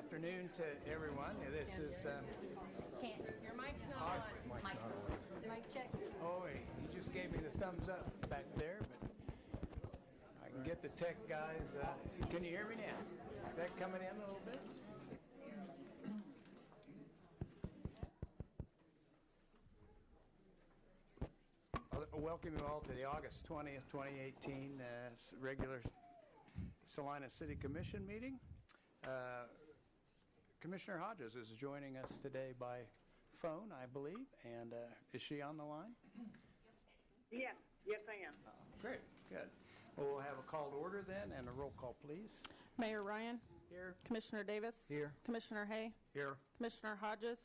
afternoon to everyone. This is. Your mic's not on. Mic's not on. Mic check. Oh, he just gave me the thumbs up back there, but I can get the tech guys. Can you hear me now? Is that coming in a little bit? I'll welcome you all to the August 20th, 2018 regular Salina City Commission meeting. Commissioner Hodges is joining us today by phone, I believe, and is she on the line? Yes, I am. Great, good. Well, we'll have a call to order then, and a roll call, please. Mayor Ryan. Here. Commissioner Davis. Here. Commissioner Hay. Here. Commissioner Hodges.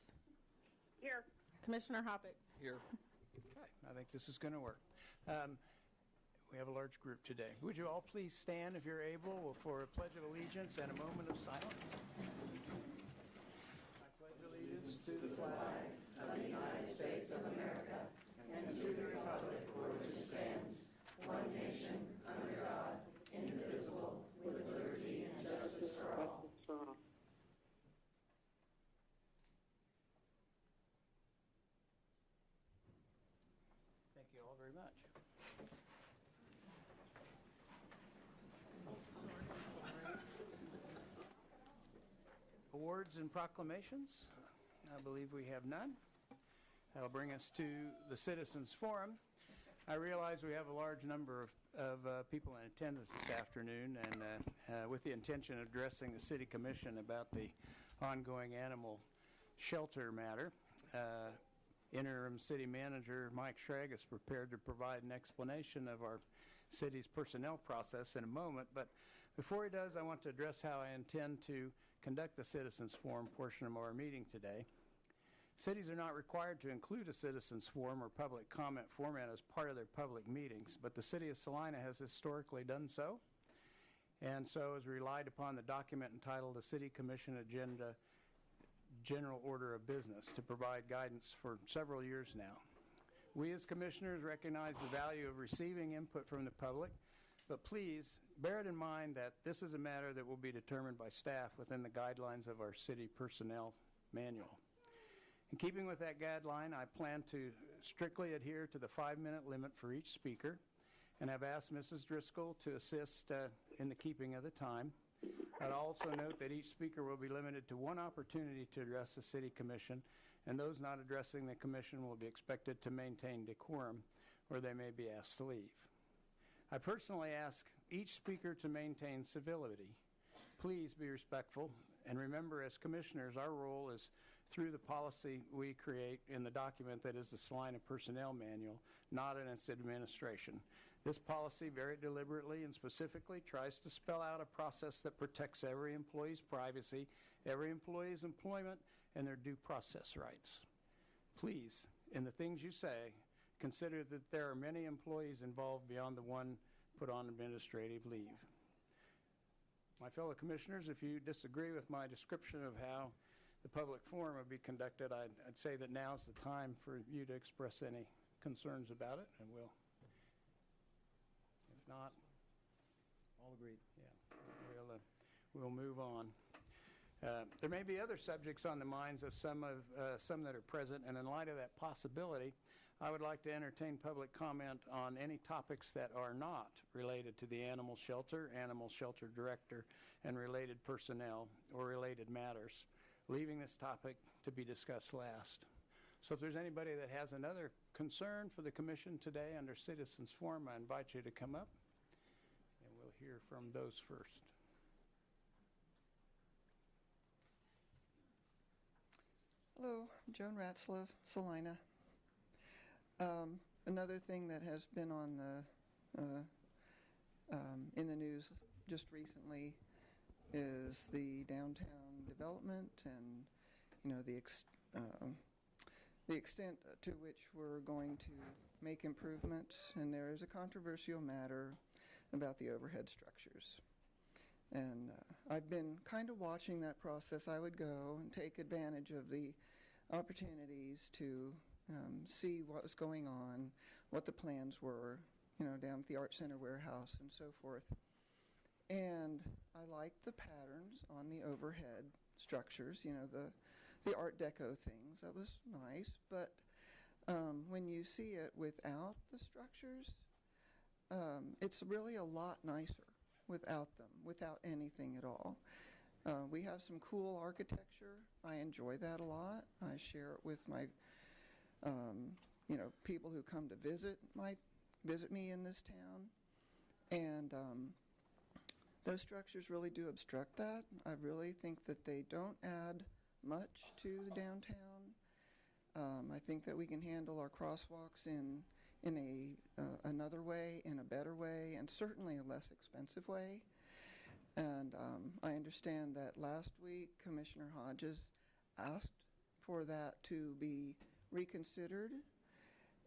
Here. Commissioner Hoppick. Here. Okay, I think this is going to work. We have a large group today. Would you all please stand, if you're able, for a pledge of allegiance and a moment of silence? I pledge allegiance to the flag of the United States of America and to the republic for which it stands, one nation, under God, indivisible, with liberty and justice for all. Thank you all very much. Awards and proclamations. I believe we have none. That'll bring us to the Citizens Forum. I realize we have a large number of people in attendance this afternoon, and with the intention of addressing the City Commission about the ongoing animal shelter matter. Interim City Manager Mike Schrag is prepared to provide an explanation of our city's personnel process in a moment, but before he does, I want to address how I intend to conduct the Citizens Forum portion of our meeting today. Cities are not required to include a citizens forum or public comment format as part of their public meetings, but the City of Salina has historically done so, and so has relied upon the document entitled the City Commission Agenda General Order of Business to provide guidance for several years now. We as commissioners recognize the value of receiving input from the public, but please bear it in mind that this is a matter that will be determined by staff within the guidelines of our city personnel manual. In keeping with that guideline, I plan to strictly adhere to the 5-minute limit for each speaker, and have asked Mrs. Driscoll to assist in the keeping of the time. I'd also note that each speaker will be limited to one opportunity to address the City Commission, and those not addressing the Commission will be expected to maintain decorum, or they may be asked to leave. I personally ask each speaker to maintain civility. Please be respectful, and remember, as commissioners, our role is through the policy we create in the document that is the Salina Personnel Manual, not in its administration. This policy very deliberately and specifically tries to spell out a process that protects every employee's privacy, every employee's employment, and their due process rights. Please, in the things you say, consider that there are many employees involved beyond the one put on administrative leave. My fellow commissioners, if you disagree with my description of how the public forum will be conducted, I'd say that now's the time for you to express any concerns about it, and we'll, if not, All agreed. yeah, we'll move on. There may be other subjects on the minds of some that are present, and in light of that possibility, I would like to entertain public comment on any topics that are not related to the animal shelter director, and related personnel or related matters, leaving this topic to be discussed last. So if there's anybody that has another concern for the Commission today under Citizens Forum, I invite you to come up, and we'll hear from those first. Hello, Joan Ratzlaff, Salina. Another thing that has been on the in the news just recently is the downtown development, and the extent to which we're going to make improvements. And there is a controversial matter about the overhead structures. And I've been kind of watching that process. I would go and take advantage of the opportunities to see what was going on, what the plans were, down at the Art Center warehouse and so forth. And I liked the patterns on the overhead structures, you know, the Art Deco things. That was nice, but when you see it without the structures, it's really a lot nicer without them, without anything at all. We have some cool architecture. I enjoy that a lot. I share it with my, you know, people who come to visit me in this town. And those structures really do obstruct that. I really think that they don't add much to the downtown. I think that we can handle our crosswalks in another way, in a better way, and certainly a less expensive way. And I understand that last week Commissioner Hodges asked for that to be reconsidered,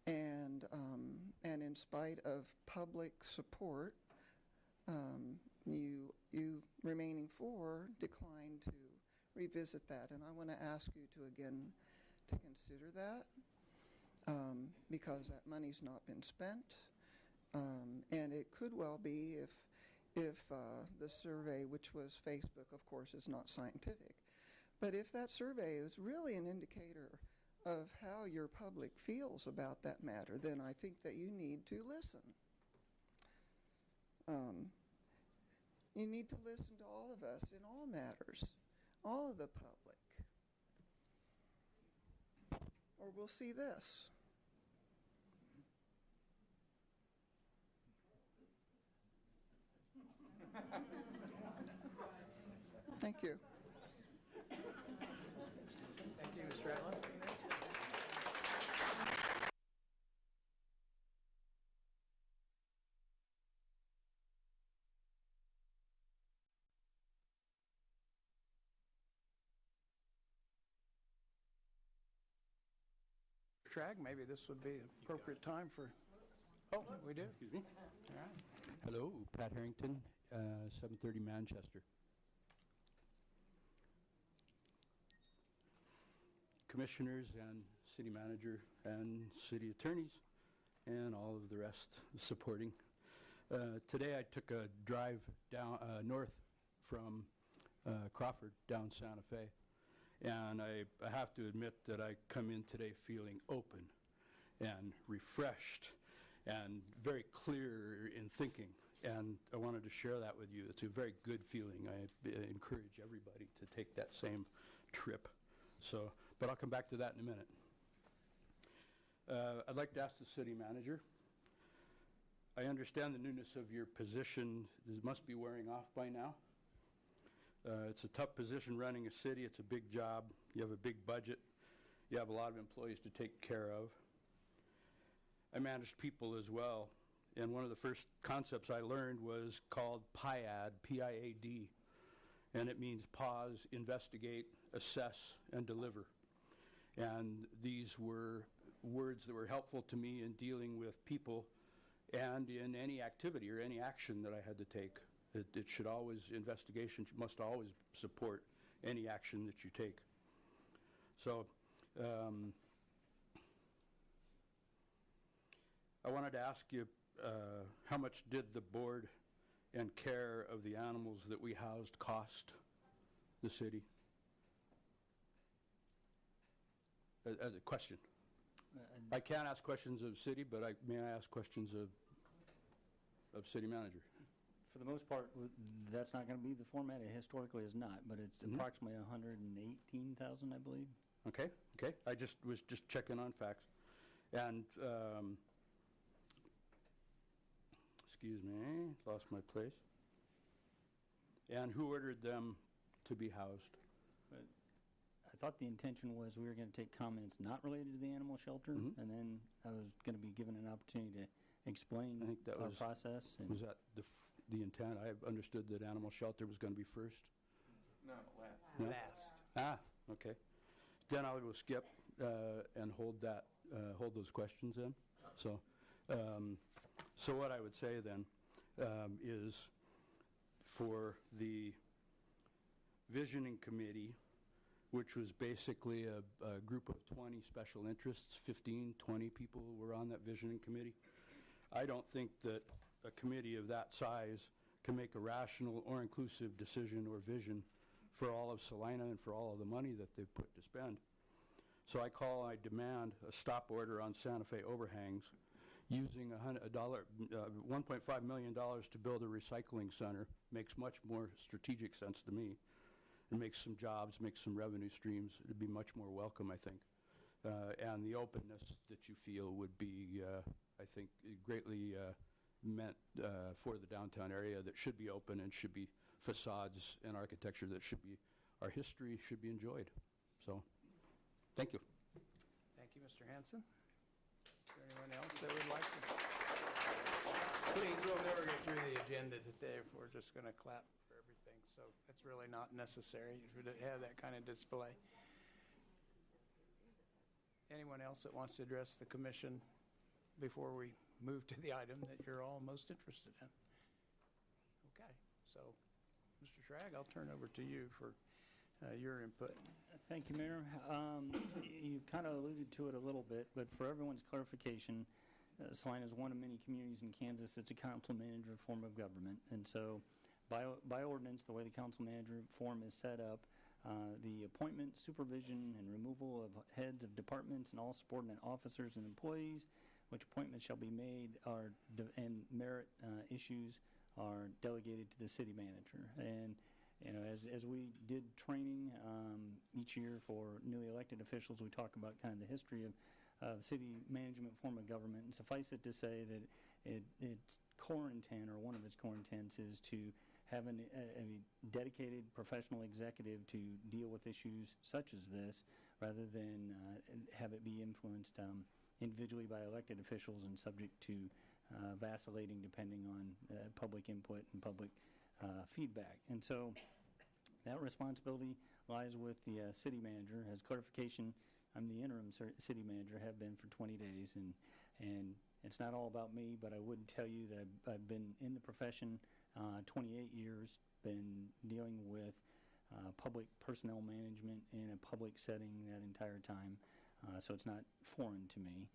and in spite of public support, you remaining four declined to revisit that. And I want to ask you to again to consider that, because that money's not been spent, and it could well be if the survey, which was Facebook, of course, is not scientific, but if that survey is really an indicator of how your public feels about that matter, then I think that you need to listen. You need to listen to all of us in all matters, all of the public, or we'll see this. Thank you. Thank you, Mr. Ratliff. Track, maybe this would be an appropriate time for, oh, we do? Excuse me. All right. Hello, Pat Harrington, 730 Manchester. Commissioners and city manager and city attorneys and all of the rest supporting. Today I took a drive down north from Crawford down Santa Fe, and I have to admit that I come in today feeling open and refreshed and very clear in thinking, and I wanted to share that with you. It's a very good feeling. I encourage everybody to take that same trip. So, but I'll come back to that in a minute. I'd like to ask the city manager. I understand the newness of your position. This must be wearing off by now. It's a tough position running a city. It's a big job. You have a big budget. You have a lot of employees to take care of. I managed people as well, and one of the first concepts I learned was called PIAD, P-I-A-D, and it means pause, investigate, assess, and deliver. And these were words that were helpful to me in dealing with people and in any activity or any action that I had to take. It should always, investigation must always support any action that you take. So, I wanted to ask you, how much did the board and care of the animals that we housed cost the city? As a question. I can't ask questions of city, but may I ask questions of city manager? For the most part, that's not going to be the format. It historically is not, but it's approximately 118,000, I believe. Okay, okay. I was just checking on facts. And, excuse me, lost my place. And who ordered them to be housed? But I thought the intention was we were going to take comments not related to the animal shelter, and then I was going to be given an opportunity to explain I think that our was, process. And was that the intent? I understood that animal shelter was going to be first. No, last. No? Last. Ah, okay. Then I will skip and hold those questions in. So, so what I would say then is for the visioning committee, which was basically a group of 20 special interests, 15, 20 people were on that visioning committee. I don't think that a committee of that size can make a rational or inclusive decision or vision for all of Salina and for all of the money that they've put to spend. So I demand a stop order on Santa Fe overhangs using $1.5 million to build a recycling center. Makes much more strategic sense to me. It makes some jobs, makes some revenue streams. It'd be much more welcome, I think. And the openness that you feel would be, I think, greatly meant for the downtown area that should be open and should be facades and architecture that should be, our history should be enjoyed. So, thank you. Thank you, Mr. Hanson. Is there anyone else that would like to? Please, we'll never get through the agenda today if we're just going to clap for everything, so it's really not necessary to have that kind of display. Anyone else that wants to address the commission before we move to the item that you're all most interested in? Okay, so Mr. Schrag, I'll turn over to you for your input. Thank you, Mayor. You kind of alluded to it a little bit, but for everyone's clarification, Salina is one of many communities in Kansas that's a council manager form of government. And so by ordinance, the way the council manager form is set up, the appointment, supervision, and removal of heads of departments and all subordinate officers and employees, which appointments shall be made and merit issues are delegated to the city manager. And you know, as we did training each year for newly elected officials, we talk about kind of the history of city management form of government. And suffice it to say that its core intent, or one of its core intents, is to have a dedicated professional executive to deal with issues such as this, rather than have it be influenced individually by elected officials and subject to vacillating depending on public input and public feedback. And so that responsibility lies with the city manager. As clarification, I'm the interim city manager, have been for 20 days, and it's not all about me, but I would tell you that I've been in the profession 28 years, been dealing with public personnel management in a public setting that entire time, so it's not foreign to me.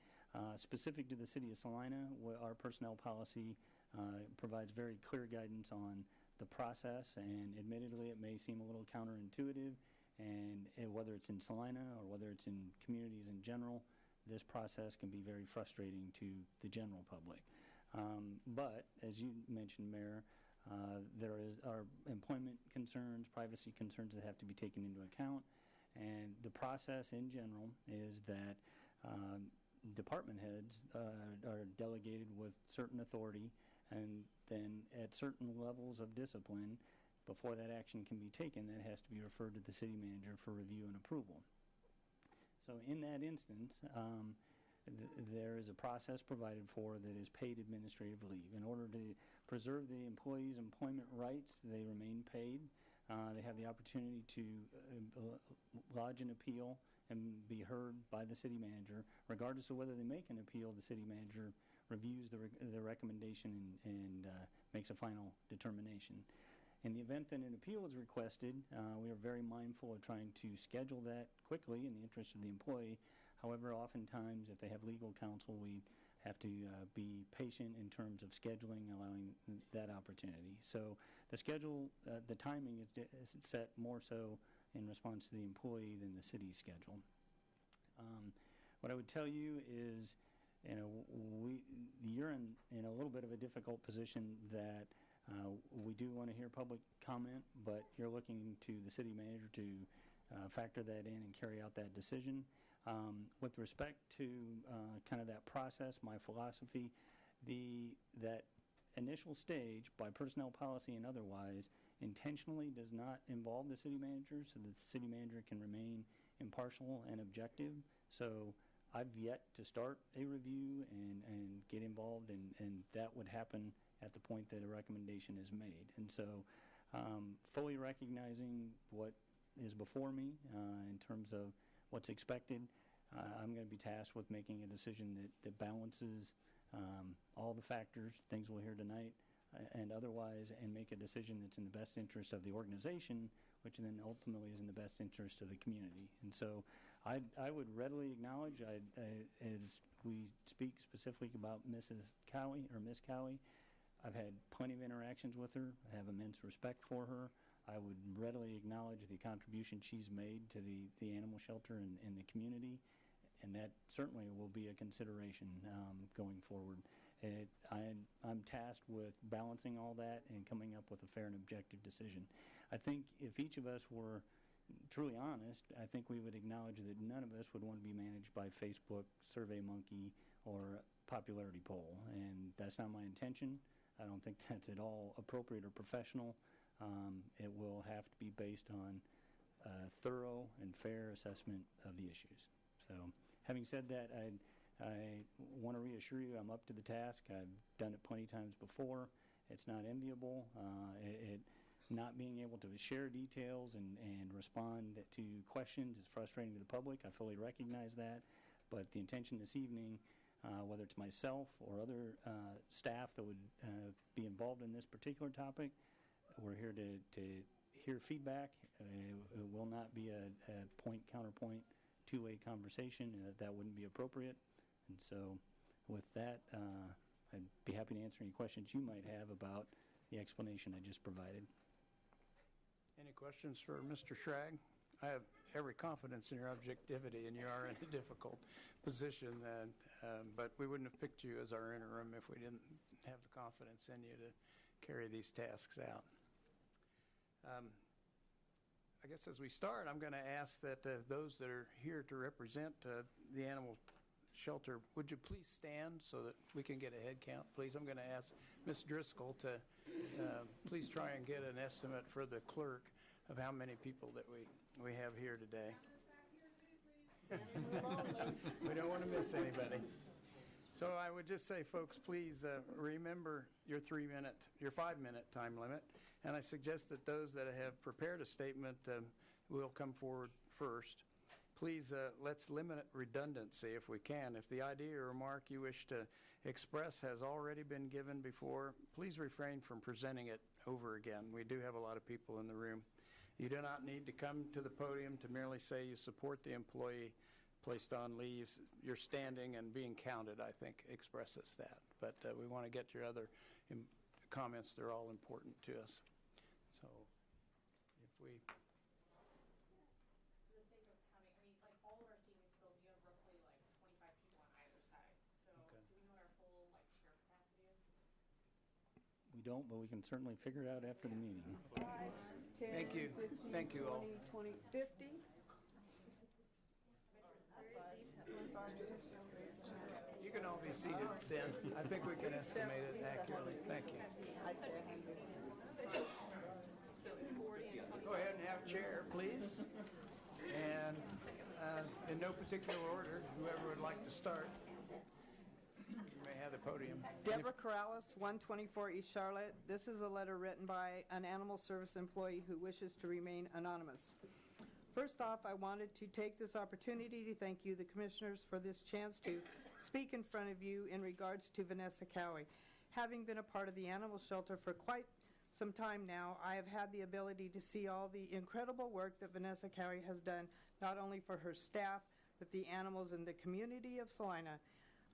Specific to the city of Salina, our personnel policy provides very clear guidance on the process, and admittedly it may seem a little counterintuitive, and whether it's in Salina or whether it's in communities in general, this process can be very frustrating to the general public. But as you mentioned, Mayor, there are employment concerns, privacy concerns that have to be taken into account, and the process in general is that department heads are delegated with certain authority, and then at certain levels of discipline, before that action can be taken, that has to be referred to the city manager for review and approval. So in that instance, there is a process provided for that is paid administrative leave. In order to preserve the employee's employment rights, they remain paid. They have the opportunity to lodge an appeal and be heard by the city manager. Regardless of whether they make an appeal, the city manager reviews the recommendation and makes a final determination. In the event that an appeal is requested, we are very mindful of trying to schedule that quickly in the interest of the employee. However, oftentimes, if they have legal counsel, we have to be patient in terms of scheduling, allowing that opportunity. So the schedule, the timing is set more so in response to the employee than the city's schedule. What I would tell you is, you know, you're in a little bit of a difficult position that we do want to hear public comment, but you're looking to the city manager to factor that in and carry out that decision. With respect to kind of that process, my philosophy, that initial stage, by personnel policy and otherwise, intentionally does not involve the city manager, so that the city manager can remain impartial and objective. So I've yet to start a review and get involved, and that would happen at the point that a recommendation is made. And so fully recognizing what is before me in terms of what's expected, I'm going to be tasked with making a decision that balances all the factors, things we'll hear tonight, and otherwise, and make a decision that's in the best interest of the organization, which then ultimately is in the best interest of the community. And so I would readily acknowledge, as we speak specifically about Mrs. Cowie, or Miss Cowie, I've had plenty of interactions with her. I have immense respect for her. I would readily acknowledge the contribution she's made to the animal shelter and the community, and that certainly will be a consideration going forward. I'm tasked with balancing all that and coming up with a fair and objective decision. I think if each of us were truly honest, I think we would acknowledge that none of us would want to be managed by Facebook, SurveyMonkey, or popularity poll, and that's not my intention. I don't think that's at all appropriate or professional. It will have to be based on a thorough and fair assessment of the issues. So, having said that, I want to reassure you I'm up to the task. I've done it plenty of times before. It's not enviable. Not being able to share details and respond to questions is frustrating to the public. I fully recognize that. But the intention this evening, whether it's myself or other staff that would be involved in this particular topic, we're here to hear feedback. It will not be a point-counterpoint, two-way conversation. That wouldn't be appropriate. And so with that, I'd be happy to answer any questions you might have about the explanation I just provided. Any questions for Mr. Schrag? I have every confidence in your objectivity, and you are in a difficult position, but we wouldn't have picked you as our interim if we didn't have the confidence in you to carry these tasks out. I guess as we start, I'm going to ask that those that are here to represent the animal shelter, would you please stand so that we can get a head count, please? I'm going to ask Ms. Driscoll to please try and get an estimate for the clerk of how many people that we have here today. We don't want to miss anybody. So I would just say, folks, please remember your 5-minute time limit. And I suggest that those that have prepared a statement will come forward first. Please, let's limit redundancy if we can. If the idea or remark you wish to express has already been given before, please refrain from presenting it over again. We do have a lot of people in the room. You do not need to come to the podium to merely say you support the employee placed on leave. Your standing and being counted, I think, expresses that. But we want to get your other comments. They're all important to us. So if we... For the sake of counting, I mean, like all of our seating is filled. You have roughly like 25 people on either side. So Okay. do we know what our full like chair capacity is? We don't, but we can certainly figure it out after the meeting. 5, 10, Thank you. 15, Thank you all. 20, 50. You can all be seated then. I think we can estimate it accurately. Thank you. I say 100. Go ahead and have a chair, please. And in no particular order, whoever would like to start, you may have the podium. Deborah Corrales, 124 East Charlotte. This is a letter written by an animal service employee who wishes to remain anonymous. First off, I wanted to take this opportunity to thank you, the commissioners, for this chance to speak in front of you in regards to Vanessa Cowie. Having been a part of the animal shelter for quite some time now, I have had the ability to see all the incredible work that Vanessa Cowie has done, not only for her staff, but the animals in the community of Salina.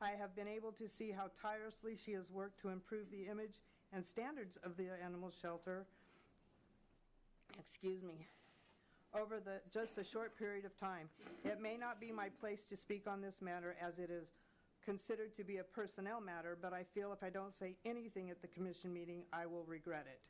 I have been able to see how tirelessly she has worked to improve the image and standards of the animal shelter. Over just a short period of time. It may not be my place to speak on this matter as it is considered to be a personnel matter, but I feel if I don't say anything at the commission meeting, I will regret it.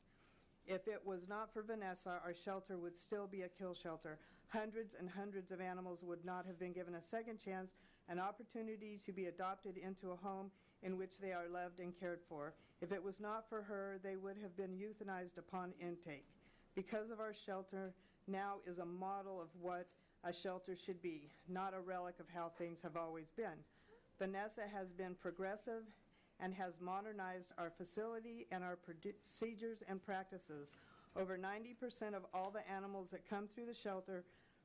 If it was not for Vanessa, our shelter would still be a kill shelter. Hundreds and hundreds of animals would not have been given a second chance, an opportunity to be adopted into a home in which they are loved and cared for. If it was not for her, they would have been euthanized upon intake. Because of our shelter now is a model of what a shelter should be, not a relic of how things have always been. Vanessa has been progressive and has modernized our facility and our procedures and practices. Over 90% of all the animals that come through the shelter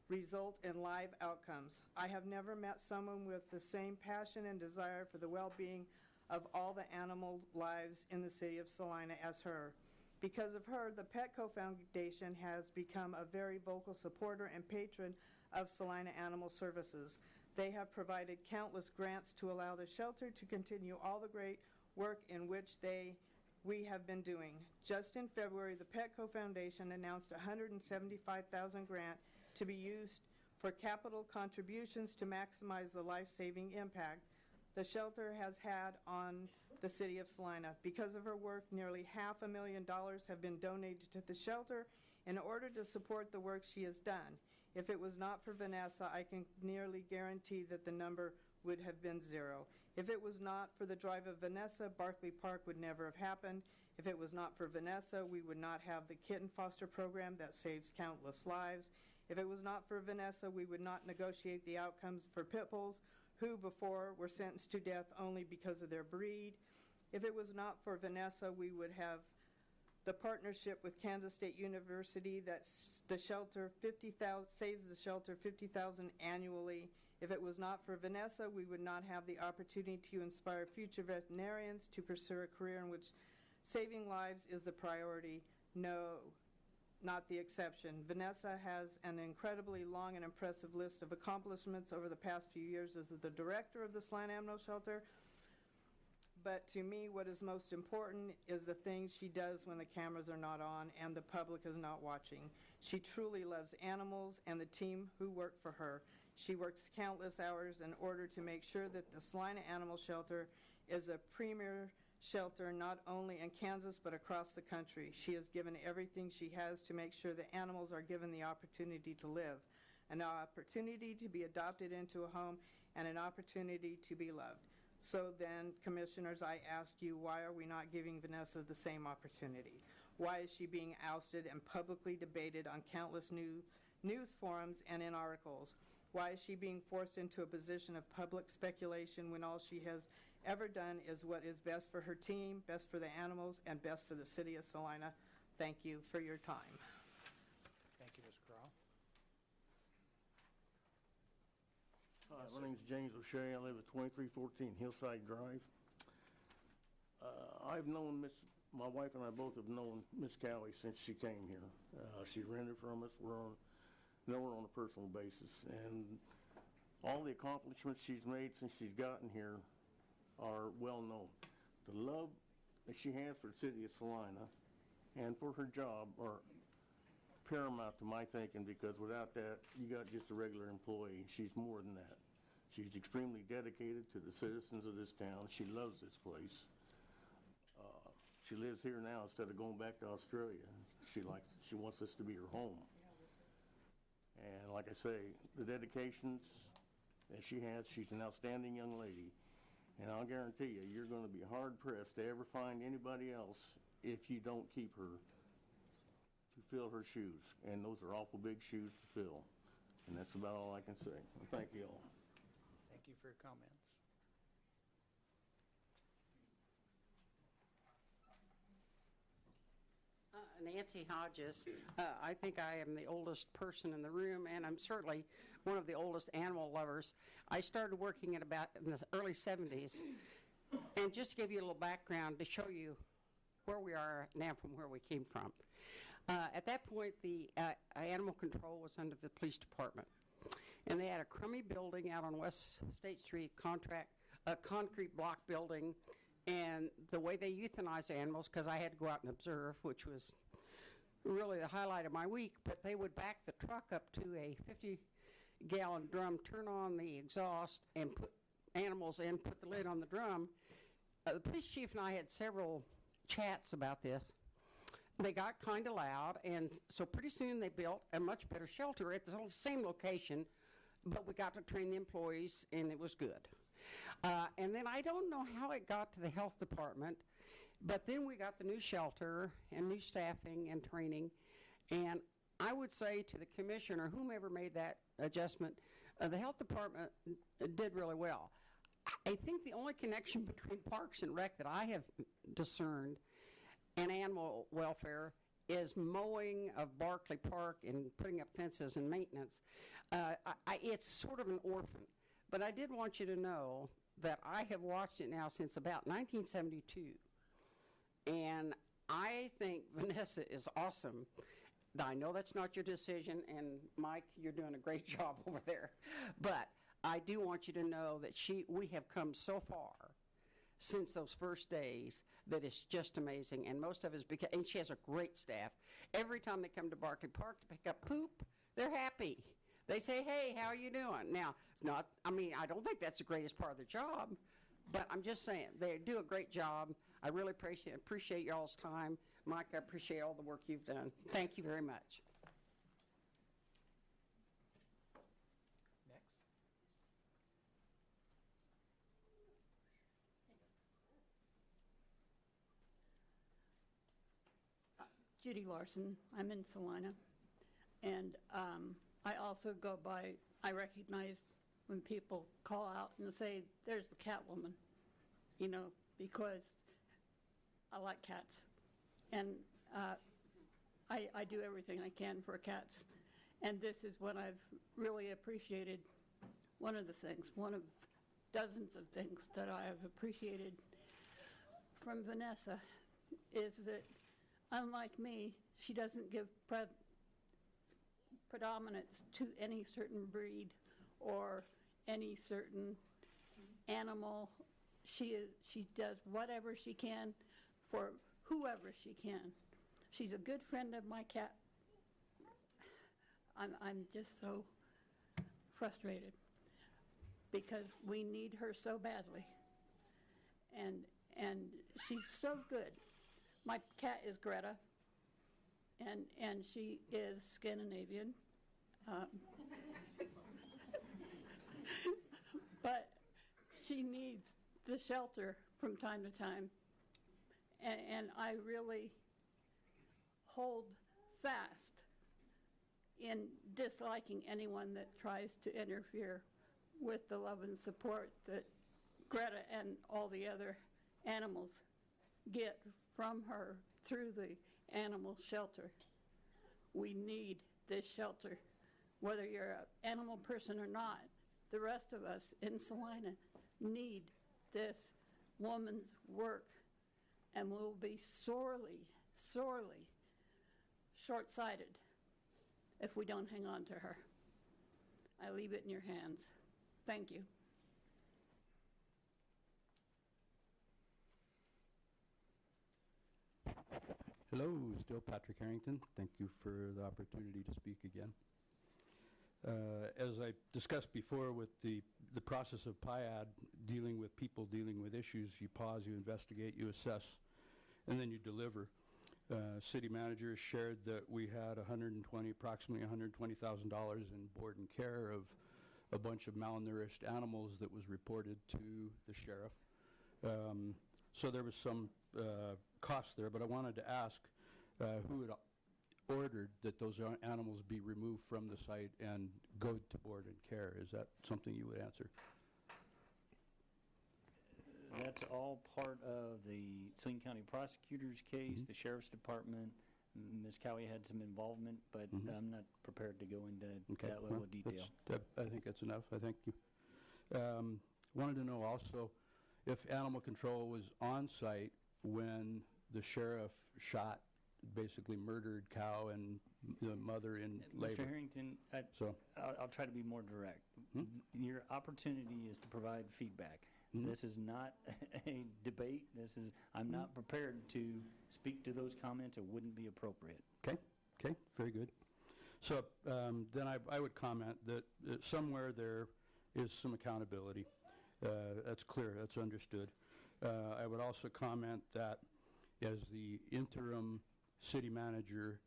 result in live outcomes. I have never met someone with the same passion and desire for the well-being of all the animal lives in the city of Salina as her. Because of her, the Petco Foundation has become a very vocal supporter and patron of Salina Animal Services. They have provided countless grants to allow the shelter to continue all the great work in which they we have been doing. Just in February, the Petco Foundation announced a $175,000 grant to be used for capital contributions to maximize the life-saving impact the shelter has had on the city of Salina. Because of her work, nearly $500,000 have been donated to the shelter in order to support the work she has done. If it was not for Vanessa, I can nearly guarantee that the number would have been zero. If it was not for the drive of Vanessa, Barclay Park would never have happened. If it was not for Vanessa, we would not have the kitten foster program that saves countless lives. If it was not for Vanessa, we would not negotiate the outcomes for pit bulls who before were sentenced to death only because of their breed. If it was not for Vanessa, we would have the partnership with Kansas State University that the shelter saves the shelter $50,000 annually. If it was not for Vanessa, we would not have the opportunity to inspire future veterinarians to pursue a career in which saving lives is the priority. No, not the exception. Vanessa has an incredibly long and impressive list of accomplishments over the past few years as the director of the Salina Animal Shelter. But to me, what is most important is the things she does when the cameras are not on and the public is not watching. She truly loves animals and the team who work for her. She works countless hours in order to make sure that the Salina Animal Shelter is a premier shelter not only in Kansas but across the country. She has given everything she has to make sure the animals are given the opportunity to live, an opportunity to be adopted into a home, and an opportunity to be loved. So then, Commissioners, I ask you, why are we not giving Vanessa the same opportunity? Why is she being ousted and publicly debated on countless news forums and in articles? Why is she being forced into a position of public speculation when all she has ever done is what is best for her team, best for the animals, and best for the city of Salina? Thank you for your time. Thank you, Ms. Crowell. Hi, my name's James O'Shea. I live at 2314 Hillside Drive. I've known my wife and I both have known Miss Cowie since she came here. She rented from us. Know her on a personal basis. And all the accomplishments she's made since she's gotten here are well known. The love that she has for the city of Salina and for her job are paramount to my thinking, because without that, you got just a regular employee. She's more than that. She's extremely dedicated to the citizens of this town. She loves this place. She lives here now instead of going back to Australia. She wants this to be her home. And like I say, the dedications that she has, she's an outstanding young lady. And I'll guarantee you, you're going to be hard-pressed to ever find anybody else if you don't keep her to fill her shoes. And those are awful big shoes to fill. And that's about all I can say. Well, thank you all. Thank you for your comments. Nancy Hodges. I think I am the oldest person in the room, and I'm certainly one of the oldest animal lovers. I started working in the early 70s. And just to give you a little background to show you where we are now from where we came from. At that point, the animal control was under the police department. And they had a crummy building out on West State Street, a concrete block building. And the way they euthanized animals, because I had to go out and observe, which was really the highlight of my week, but they would back the truck up to a 50-gallon drum, turn on the exhaust, and put animals in, put the lid on the drum. The police chief and I had several chats about this. They got kind of loud, and so pretty soon they built a much better shelter at the same location, but we got to train the employees, and it was good. And then I don't know how it got to the health department, but then we got the new shelter and new staffing and training. And I would say to the commissioner, whomever made that adjustment, the health department did really well. I think the only connection between Parks and Rec that I have discerned and animal welfare is mowing of Barclay Park and putting up fences and maintenance. It's sort of an orphan. But I did want you to know that I have watched it now since about 1972. And I think Vanessa is awesome. I know that's not your decision, and Mike, you're doing a great job over there. But I do want you to know that we have come so far since those first days that is just amazing. And most of us, and she has a great staff. Every time they come to Barclay Park to pick up poop, they're happy. They say, hey, how are you doing? Now, it's not, I mean, I don't think that's the greatest part of the job, but I'm just saying, they do a great job. I really appreciate y'all's time. Mike, I appreciate all the work you've done. Thank you very much. Next. Judy Larson. I'm in Salina. And I also go by, I recognize when people call out and say, there's the cat woman, you know, because I like cats. And I do everything I can for cats. And this is what I've really appreciated. One of the things, one of dozens of things that I have appreciated from Vanessa is that, unlike me, she doesn't give predominance to any certain breed or any certain animal. She does whatever she can for whoever she can. She's a good friend of my cat. I'm just so frustrated because we need her so badly. And she's so good. My cat is Greta, and she is Scandinavian. But she needs the shelter from time to time. And I really hold fast in disliking anyone that tries to interfere with the love and support that Greta and all the other animals get from her through the animal shelter. We need this shelter. Whether you're an animal person or not, the rest of us in Salina need this woman's work, and we'll be sorely, sorely short-sighted if we don't hang on to her. I leave it in your hands. Thank you. Hello, still Patrick Harrington. Thank you for the opportunity to speak again. As I discussed before with the process of PIAD, dealing with people, dealing with issues, you pause, you investigate, you assess, and then you deliver. City manager shared that we had approximately $120,000 in board and care of a bunch of malnourished animals that was reported to the sheriff. So there was some cost there, but I wanted to ask who had ordered that those animals be removed from the site and go to board and care. Is that something you would answer? That's all part of the Salina County prosecutor's case, the sheriff's department. Ms. Cowie had some involvement, but I'm not prepared to go into that level of detail. I think that's enough. I thank you. Wanted to know also if animal control was on site when the sheriff shot, basically murdered cow and the mother in labor. Mr. Harrington, I'll try to be more direct. Your opportunity is to provide feedback. This is not a debate. I'm not prepared to speak to those comments. It wouldn't be appropriate. Okay, very good. So then I would comment that somewhere there is some accountability. That's clear, that's understood. I would also comment that as the interim city manager,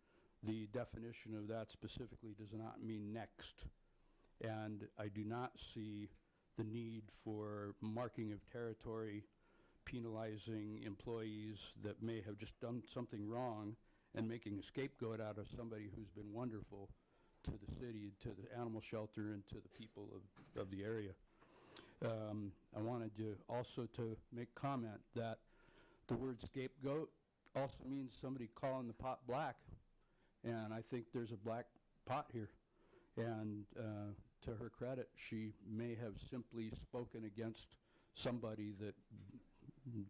the definition of that specifically does not mean next. And I do not see the need for marking of territory, penalizing employees that may have just done something wrong, and making a scapegoat out of somebody who's been wonderful to the city, to the animal shelter, and to the people of the area. I wanted to also to make comment that the word scapegoat also means somebody calling the pot black, and I think there's a black pot here. And to her credit, she may have simply spoken against somebody that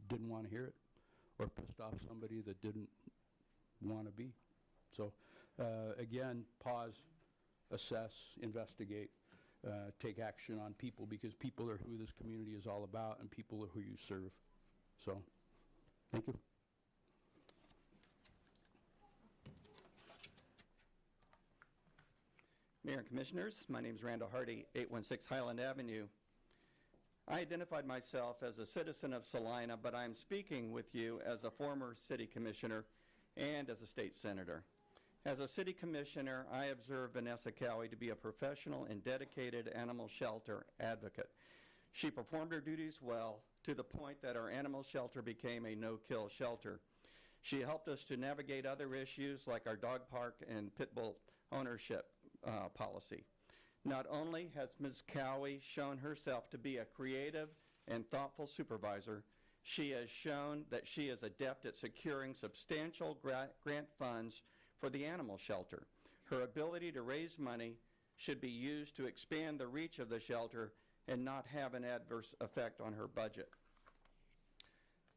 didn't want to hear it, or pissed off somebody that didn't want to be. So again, pause, assess, investigate, take action on people, because people are who this community is all about, and people are who you serve. So, thank you. Mayor and Commissioners, my name is Randall Hardy, 816 Highland Avenue. I identified myself as a citizen of Salina, but I'm speaking with you as a former city commissioner and as a state senator. As a city commissioner, I observe Vanessa Cowie to be a professional and dedicated animal shelter advocate. She performed her duties well to the point that our animal shelter became a no-kill shelter. She helped us to navigate other issues like our dog park and pit bull ownership policy. Not only has Ms. Cowie shown herself to be a creative and thoughtful supervisor, she has shown that she is adept at securing substantial grant funds for the animal shelter. Her ability to raise money should be used to expand the reach of the shelter and not have an adverse effect on her budget.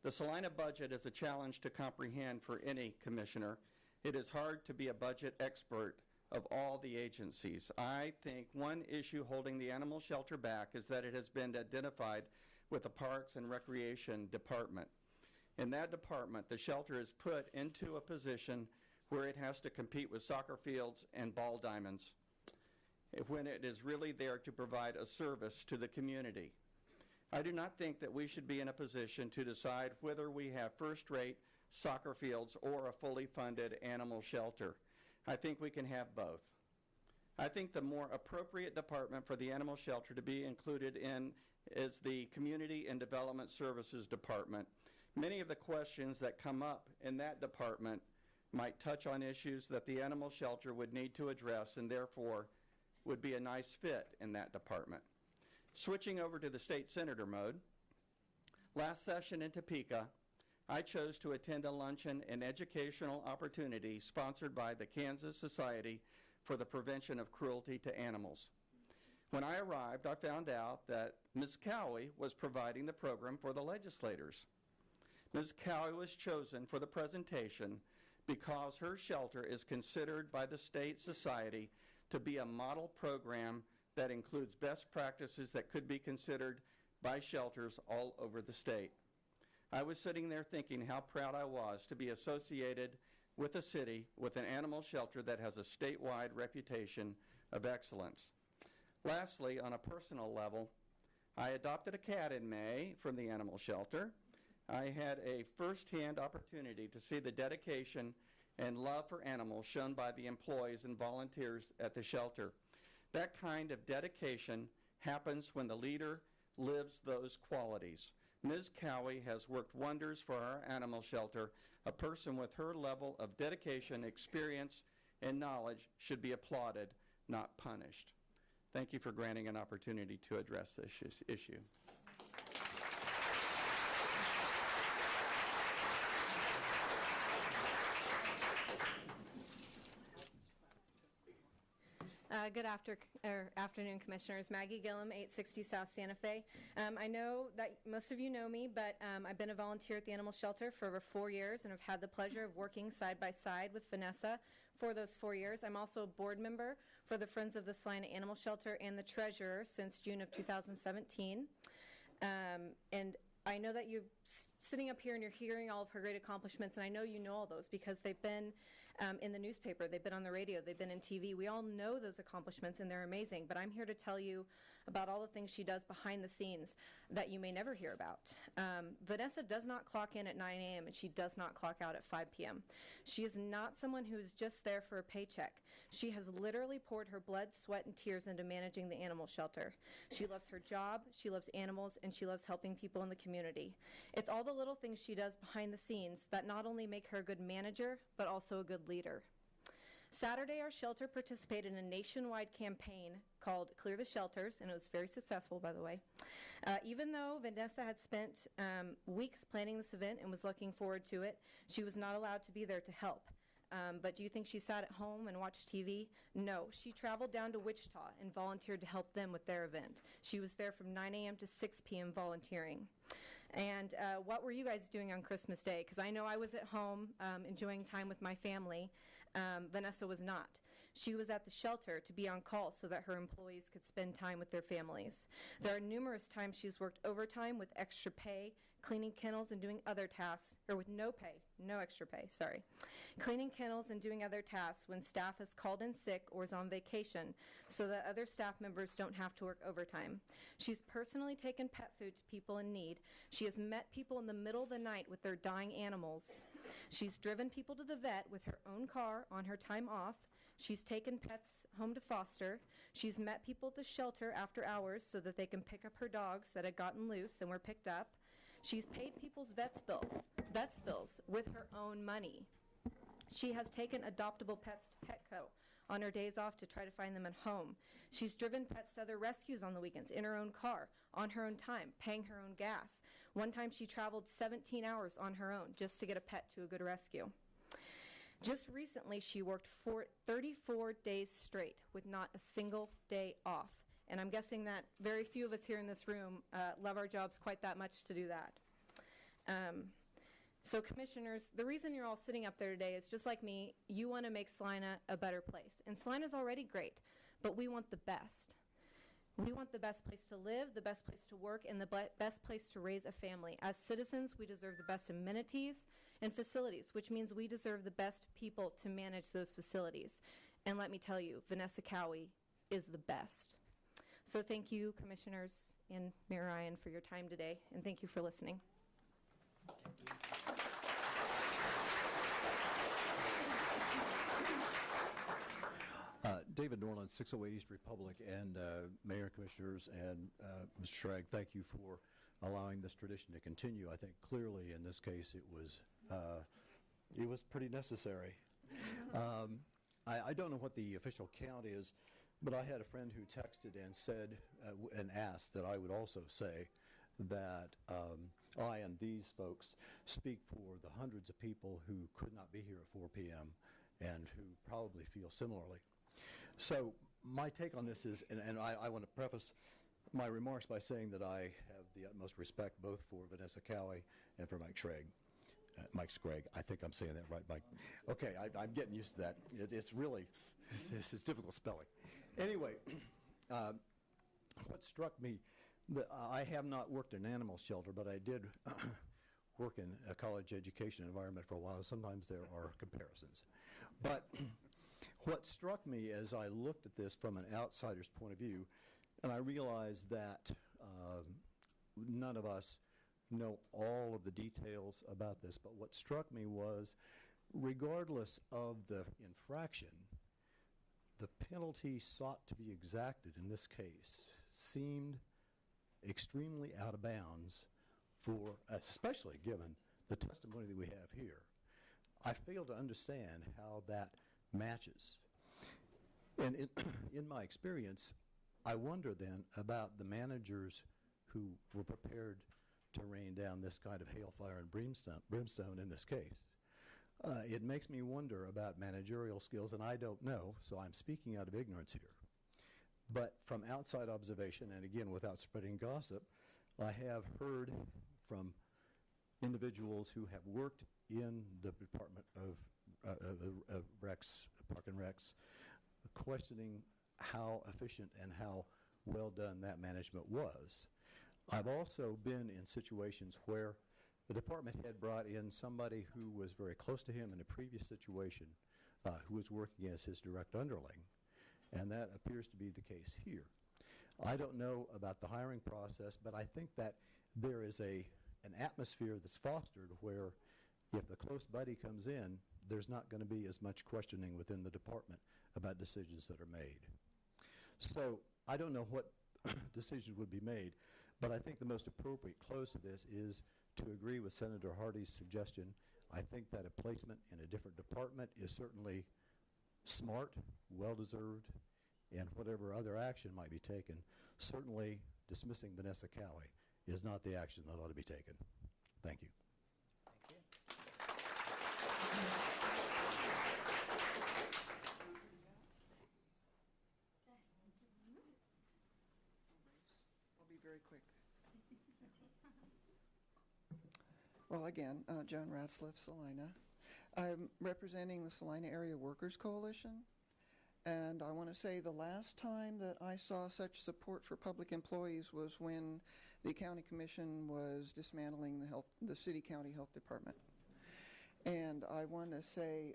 The Salina budget is a challenge to comprehend for any commissioner. It is hard to be a budget expert of all the agencies. I think one issue holding the animal shelter back is that it has been identified with the Parks and Recreation Department. In that department, the shelter is put into a position where it has to compete with soccer fields and ball diamonds when it is really there to provide a service to the community. I do not think that we should be in a position to decide whether we have first-rate soccer fields or a fully funded animal shelter. I think we can have both. I think the more appropriate department for the animal shelter to be included in is the Community and Development Services Department. Many of the questions that come up in that department might touch on issues that the animal shelter would need to address and therefore would be a nice fit in that department. Switching over to the state senator mode, last session in Topeka, I chose to attend a luncheon and educational opportunity sponsored by the Kansas Society for the Prevention of Cruelty to Animals. When I arrived, I found out that Ms. Cowie was providing the program for the legislators. Ms. Cowie was chosen for the presentation because her shelter is considered by the state society to be a model program that includes best practices that could be considered by shelters all over the state. I was sitting there thinking how proud I was to be associated with a city with an animal shelter that has a statewide reputation of excellence. Lastly, on a personal level, I adopted a cat in May from the animal shelter. I had a first-hand opportunity to see the dedication and love for animals shown by the employees and volunteers at the shelter. That kind of dedication happens when the leader lives those qualities. Ms. Cowie has worked wonders for our animal shelter. A person with her level of dedication, experience, and knowledge should be applauded, not punished. Thank you for granting an opportunity to address this issue. Good afternoon, Commissioners. Maggie Gillum, 860 South Santa Fe. I know that most of you know me, but I've been a volunteer at the animal shelter for over 4 years and have had the pleasure of working side by side with Vanessa for those 4 years. I'm also a board member for the Friends of the Salina Animal Shelter and the treasurer since June of 2017. And I know that you're sitting up here and you're hearing all of her great accomplishments, and I know you know all those because they've been in the newspaper, they've been on the radio, they've been in TV. We all know those accomplishments, and they're amazing, but I'm here to tell you about all the things she does behind the scenes that you may never hear about. Vanessa does not clock in at 9 a.m., and she does not clock out at 5 p.m. She is not someone who is just there for a paycheck. She has literally poured her blood, sweat, and tears into managing the animal shelter. She loves her job, she loves animals, and she loves helping people in the community. It's all the little things she does behind the scenes that not only make her a good manager, but also a good leader. Saturday, our shelter participated in a nationwide campaign called Clear the Shelters, and it was very successful, by the way. Even though Vanessa had spent weeks planning this event and was looking forward to it, she was not allowed to be there to help. But do you think she sat at home and watched TV? No, she traveled down to Wichita and volunteered to help them with their event. She was there from 9 a.m. to 6 p.m. volunteering. And what were you guys doing on Christmas Day? Because I know I was at home enjoying time with my family. Vanessa was not. She was at the shelter to be on call so that her employees could spend time with their families. There are numerous times she's worked overtime with extra pay cleaning kennels and doing other tasks, or with no pay, no extra pay, sorry. Cleaning kennels and doing other tasks when staff is called in sick or is on vacation so that other staff members don't have to work overtime. She's personally taken pet food to people in need. She has met people in the middle of the night with their dying animals. She's driven people to the vet with her own car on her time off. She's taken pets home to foster. She's met people at the shelter after hours so that they can pick up her dogs that had gotten loose and were picked up. She's paid people's vets bills with her own money. She has taken adoptable pets to Petco on her days off to try to find them at home. She's driven pets to other rescues on the weekends in her own car, on her own time, paying her own gas. One time she traveled 17 hours on her own just to get a pet to a good rescue. Just recently, she worked 34 days straight with not a single day off. And I'm guessing that very few of us here in this room love our jobs quite that much to do that. So commissioners, the reason you're all sitting up there today is just like me, you want to make Salina a better place. And Salina's already great, but we want the best. We want the best place to live, the best place to work, and the best place to raise a family. As citizens, we deserve the best amenities and facilities, which means we deserve the best people to manage those facilities. And let me tell you, Vanessa Cowie is the best. So thank you, commissioners and Mayor Ryan, for your time today, and thank you for listening. David Norland, 608 East Republic, and Mayor, Commissioners, and Mr. Schrag, thank you for allowing this tradition to continue. I think clearly in this case it was pretty necessary. I don't know what the official count is, but I had a friend who texted and said and asked that I would also say that I and these folks speak for the hundreds of people who could not be here at 4 p.m. and who probably feel similarly. So my take on this is, and I want to preface my remarks by saying that I have the utmost respect both for Vanessa Cowie and for Mike Schrag. Mike Schrag, I think I'm saying that right, Mike. Okay, I'm getting used to that. It's really, it's difficult spelling. Anyway, what struck me, I have not worked in an animal shelter, but I did work in a college education environment for a while. Sometimes there are comparisons. But what struck me as I looked at this from an outsider's point of view, and I realized that none of us know all of the details about this, but what struck me was, regardless of the infraction, the penalty sought to be exacted in this case seemed extremely out of bounds for, especially given the testimony that we have here. I fail to understand how that matches. And in my experience, I wonder then about the managers who were prepared to rain down this kind of hailfire and brimstone in this case. It makes me wonder about managerial skills, and I don't know, so I'm speaking out of ignorance here. But from outside observation, and again without spreading gossip, I have heard from individuals who have worked in the Department of Recs, Park and Recs, questioning how efficient and how well done that management was. I've also been in situations where the department head brought in somebody who was very close to him in a previous situation, who was working as his direct underling, and that appears to be the case here. I don't know about the hiring process, but I think that there is an atmosphere that's fostered where if the close buddy comes in, there's not going to be as much questioning within the department about decisions that are made. So I don't know what decisions would be made, but I think the most appropriate close to this is to agree with Senator Hardy's suggestion. I think that a placement in a different department is certainly smart, well-deserved, and whatever other action might be taken, certainly dismissing Vanessa Cowie is not the action that ought to be taken. Thank you. I'll be very quick. Well, again, Joan Ratzliff, Salina. I'm representing the Salina Area Workers Coalition, and I want to say the last time that I saw such support for public employees was when the county commission was dismantling the city-county health department. And I want to say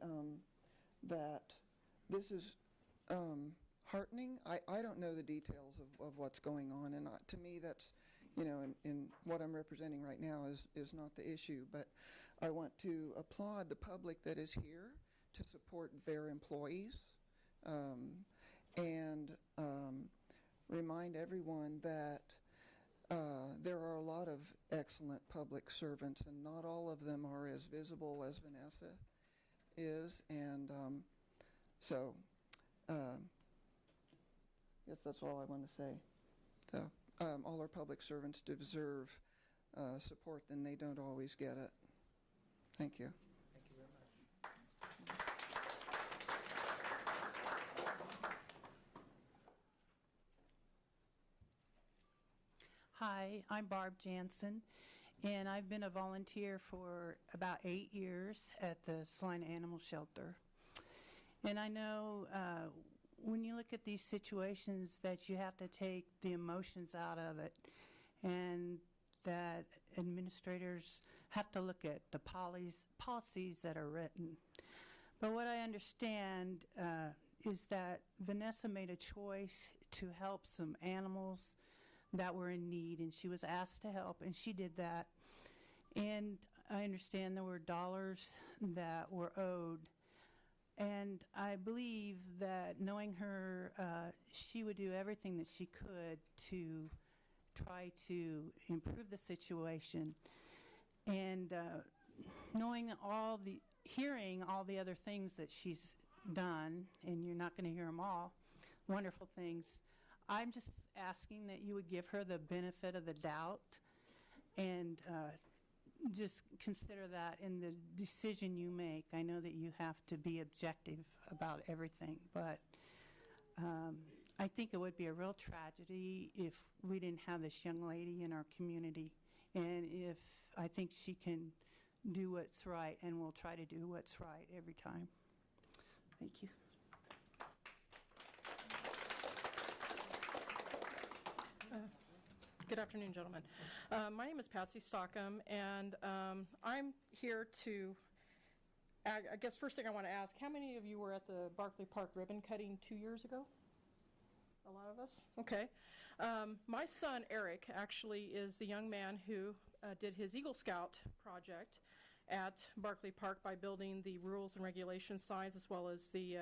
that this is heartening. I don't know the details of what's going on, and to me that's, in what I'm representing right now is not the issue. But I want to applaud the public that is here to support their employees, and remind everyone that there are a lot of excellent public servants, and not all of them are as visible as Vanessa is. And so yes, that's all I want to say. So all our public servants deserve support, and they don't always get it. Thank you. Thank you very much. Hi, I'm Barb Jansen, and I've been a volunteer for about 8 years at the Salina Animal Shelter. And I know when you look at these situations that you have to take the emotions out of it, and that administrators have to look at the policies that are written. But what I understand is that Vanessa made a choice to help some animals that were in need, and she was asked to help, and she did that. And I understand there were dollars that were owed. And I believe that knowing her, she would do everything that she could to try to improve the situation. And hearing all the other things that she's done, and you're not going to hear them all, wonderful things, I'm just asking that you would give her the benefit of the doubt and just consider that in the decision you make. I know that you have to be objective about everything, but I think it would be a real tragedy if we didn't have this young lady in our community. And I think she can do what's right, and will try to do what's right every time. Thank you. Good afternoon, gentlemen. My name is Patsy Stockham, and I'm here to, I guess first thing I want to ask, how many of you were at the Barclay Park ribbon cutting 2 years ago? A lot of us? Okay. My son, Eric, actually is the young man who did his Eagle Scout project at Barclay Park by building the rules and regulations signs as well as the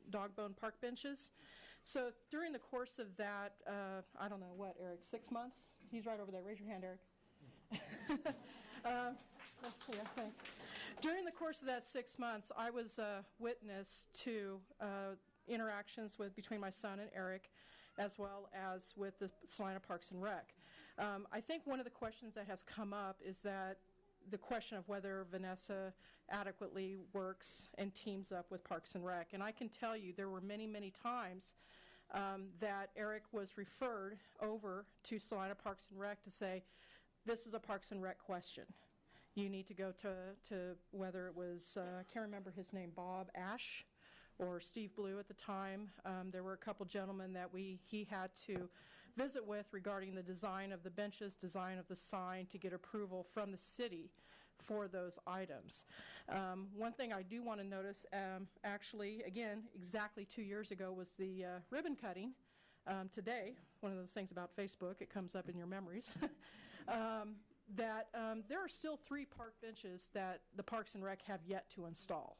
dog bone park benches. So during the course of that, I don't know, what, Eric, 6 months? He's right over there. Raise your hand, Eric. Yeah, thanks. During the course of that 6 months, I was a witness to interactions between my son and Eric, as well as with the Salina Parks and Rec. I think one of the questions that has come up is that the question of whether Vanessa adequately works and teams up with Parks and Rec. And I can tell you there were many, many times that Eric was referred over to Salina Parks and Rec to say, this is a Parks and Rec question. You need to go to whether it was, I can't remember his name, Bob Ash or Steve Blue at the time. There were a couple gentlemen that he had to visit with regarding the design of the benches, design of the sign, to get approval from the city for those items. One thing I do want to notice, actually, again, exactly 2 years ago was the ribbon cutting. Today, one of those things about Facebook, it comes up in your memories, that there are still 3 park benches that the Parks and Rec have yet to install.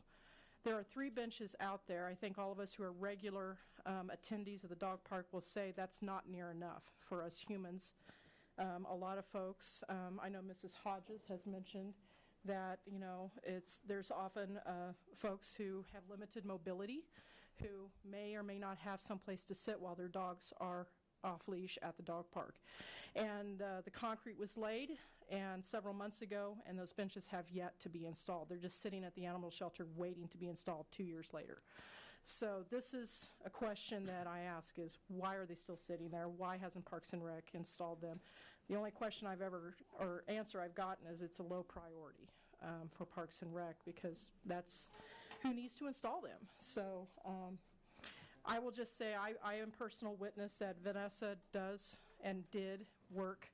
There are 3 benches out there. I think all of us who are regular attendees of the dog park will say that's not near enough for us humans. A lot of folks, I know Mrs. Hodges has mentioned that, there's often folks who have limited mobility who may or may not have someplace to sit while their dogs are off leash at the dog park. And the concrete was laid several months ago, and those benches have yet to be installed. They're just sitting at the animal shelter waiting to be installed 2 years later. So this is a question that I ask is, why are they still sitting there? Why hasn't Parks and Rec installed them? The only question or answer I've gotten is it's a low priority for Parks and Rec, because that's who needs to install them. So I will just say I am personal witness that Vanessa does and did work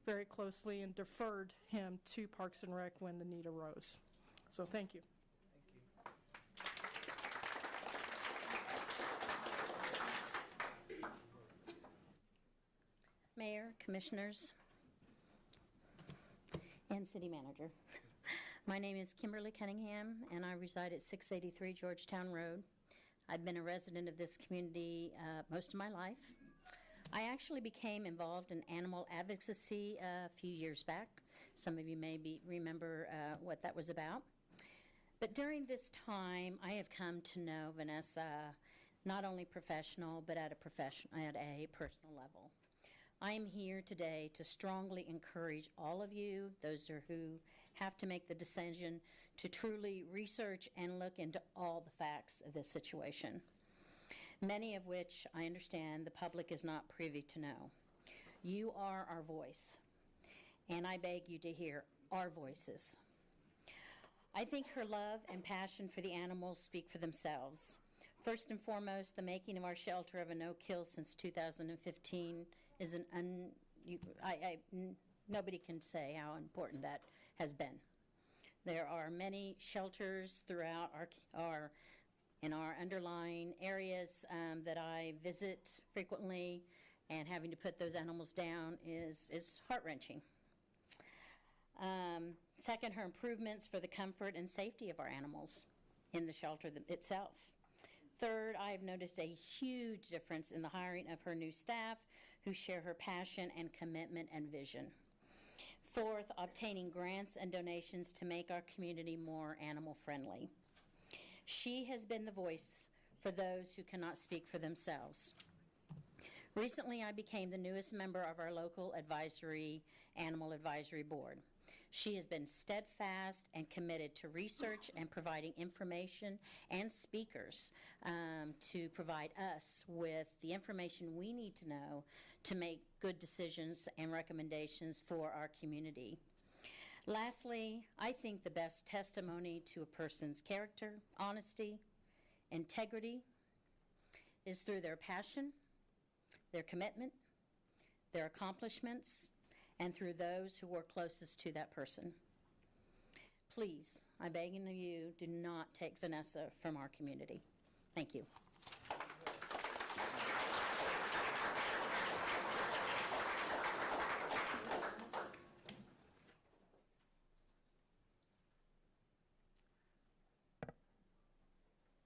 very closely and deferred him to Parks and Rec when the need arose. So thank you. Mayor, Commissioners, and City Manager. My name is Kimberly Cunningham, and I reside at 683 Georgetown Road. I've been a resident of this community most of my life. I actually became involved in animal advocacy a few years back. Some of you may remember what that was about. But during this time, I have come to know Vanessa not only professional, but at a personal level. I am here today to strongly encourage all of you, those who have to make the decision, to truly research and look into all the facts of this situation, many of which I understand the public is not privy to know. You are our voice, and I beg you to hear our voices. I think her love and passion for the animals speak for themselves. First and foremost, the making of our shelter of a no-kill since 2015 is nobody can say how important that has been. There are many shelters throughout in our underlying areas that I visit frequently, and having to put those animals down is heart-wrenching. Second, her improvements for the comfort and safety of our animals in the shelter itself. Third, I have noticed a huge difference in the hiring of her new staff who share her passion and commitment and vision. Fourth, obtaining grants and donations to make our community more animal friendly. She has been the voice for those who cannot speak for themselves. Recently, I became the newest member of our local animal advisory board. She has been steadfast and committed to research and providing information and speakers to provide us with the information we need to know to make good decisions and recommendations for our community. Lastly, I think the best testimony to a person's character, honesty, integrity is through their passion, their commitment, their accomplishments, and through those who were closest to that person. Please, I beg of you, do not take Vanessa from our community. Thank you.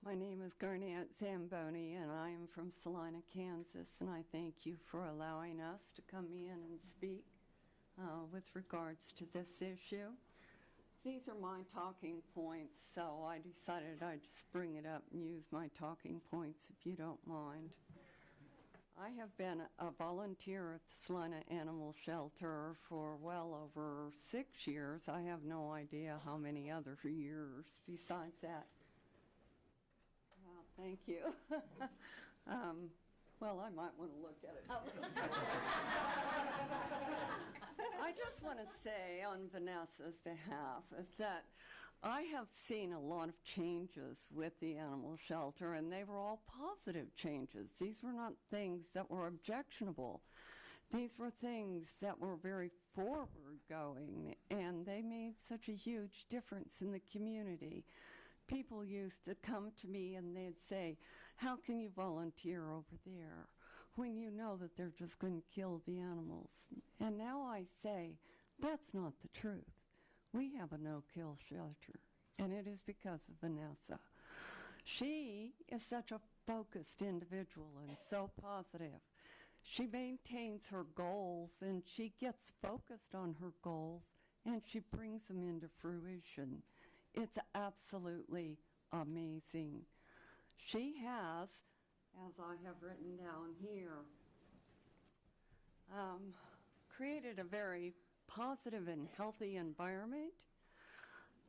My name is Garnett Zamboni, and I am from Salina, Kansas, and I thank you for allowing us to come in and speak with regards to this issue. These are my talking points, so I decided I'd just bring it up and use my talking points if you don't mind. I have been a volunteer at the Salina Animal Shelter for well over 6 years. I have no idea how many other years besides that. Well, thank you. Well, I might want to look at it. I just want to say on Vanessa's behalf is that I have seen a lot of changes with the animal shelter, and they were all positive changes. These were not things that were objectionable. These were things that were very forward-going, and they made such a huge difference in the community. People used to come to me and they'd say, "How can you volunteer over there when you know that they're just going to kill the animals?" And now I say, that's not the truth. We have a no-kill shelter, and it is because of Vanessa. She is such a focused individual and so positive. She maintains her goals, and she gets focused on her goals, and she brings them into fruition. It's absolutely amazing. She has, as I have written down here, created a very positive and healthy environment.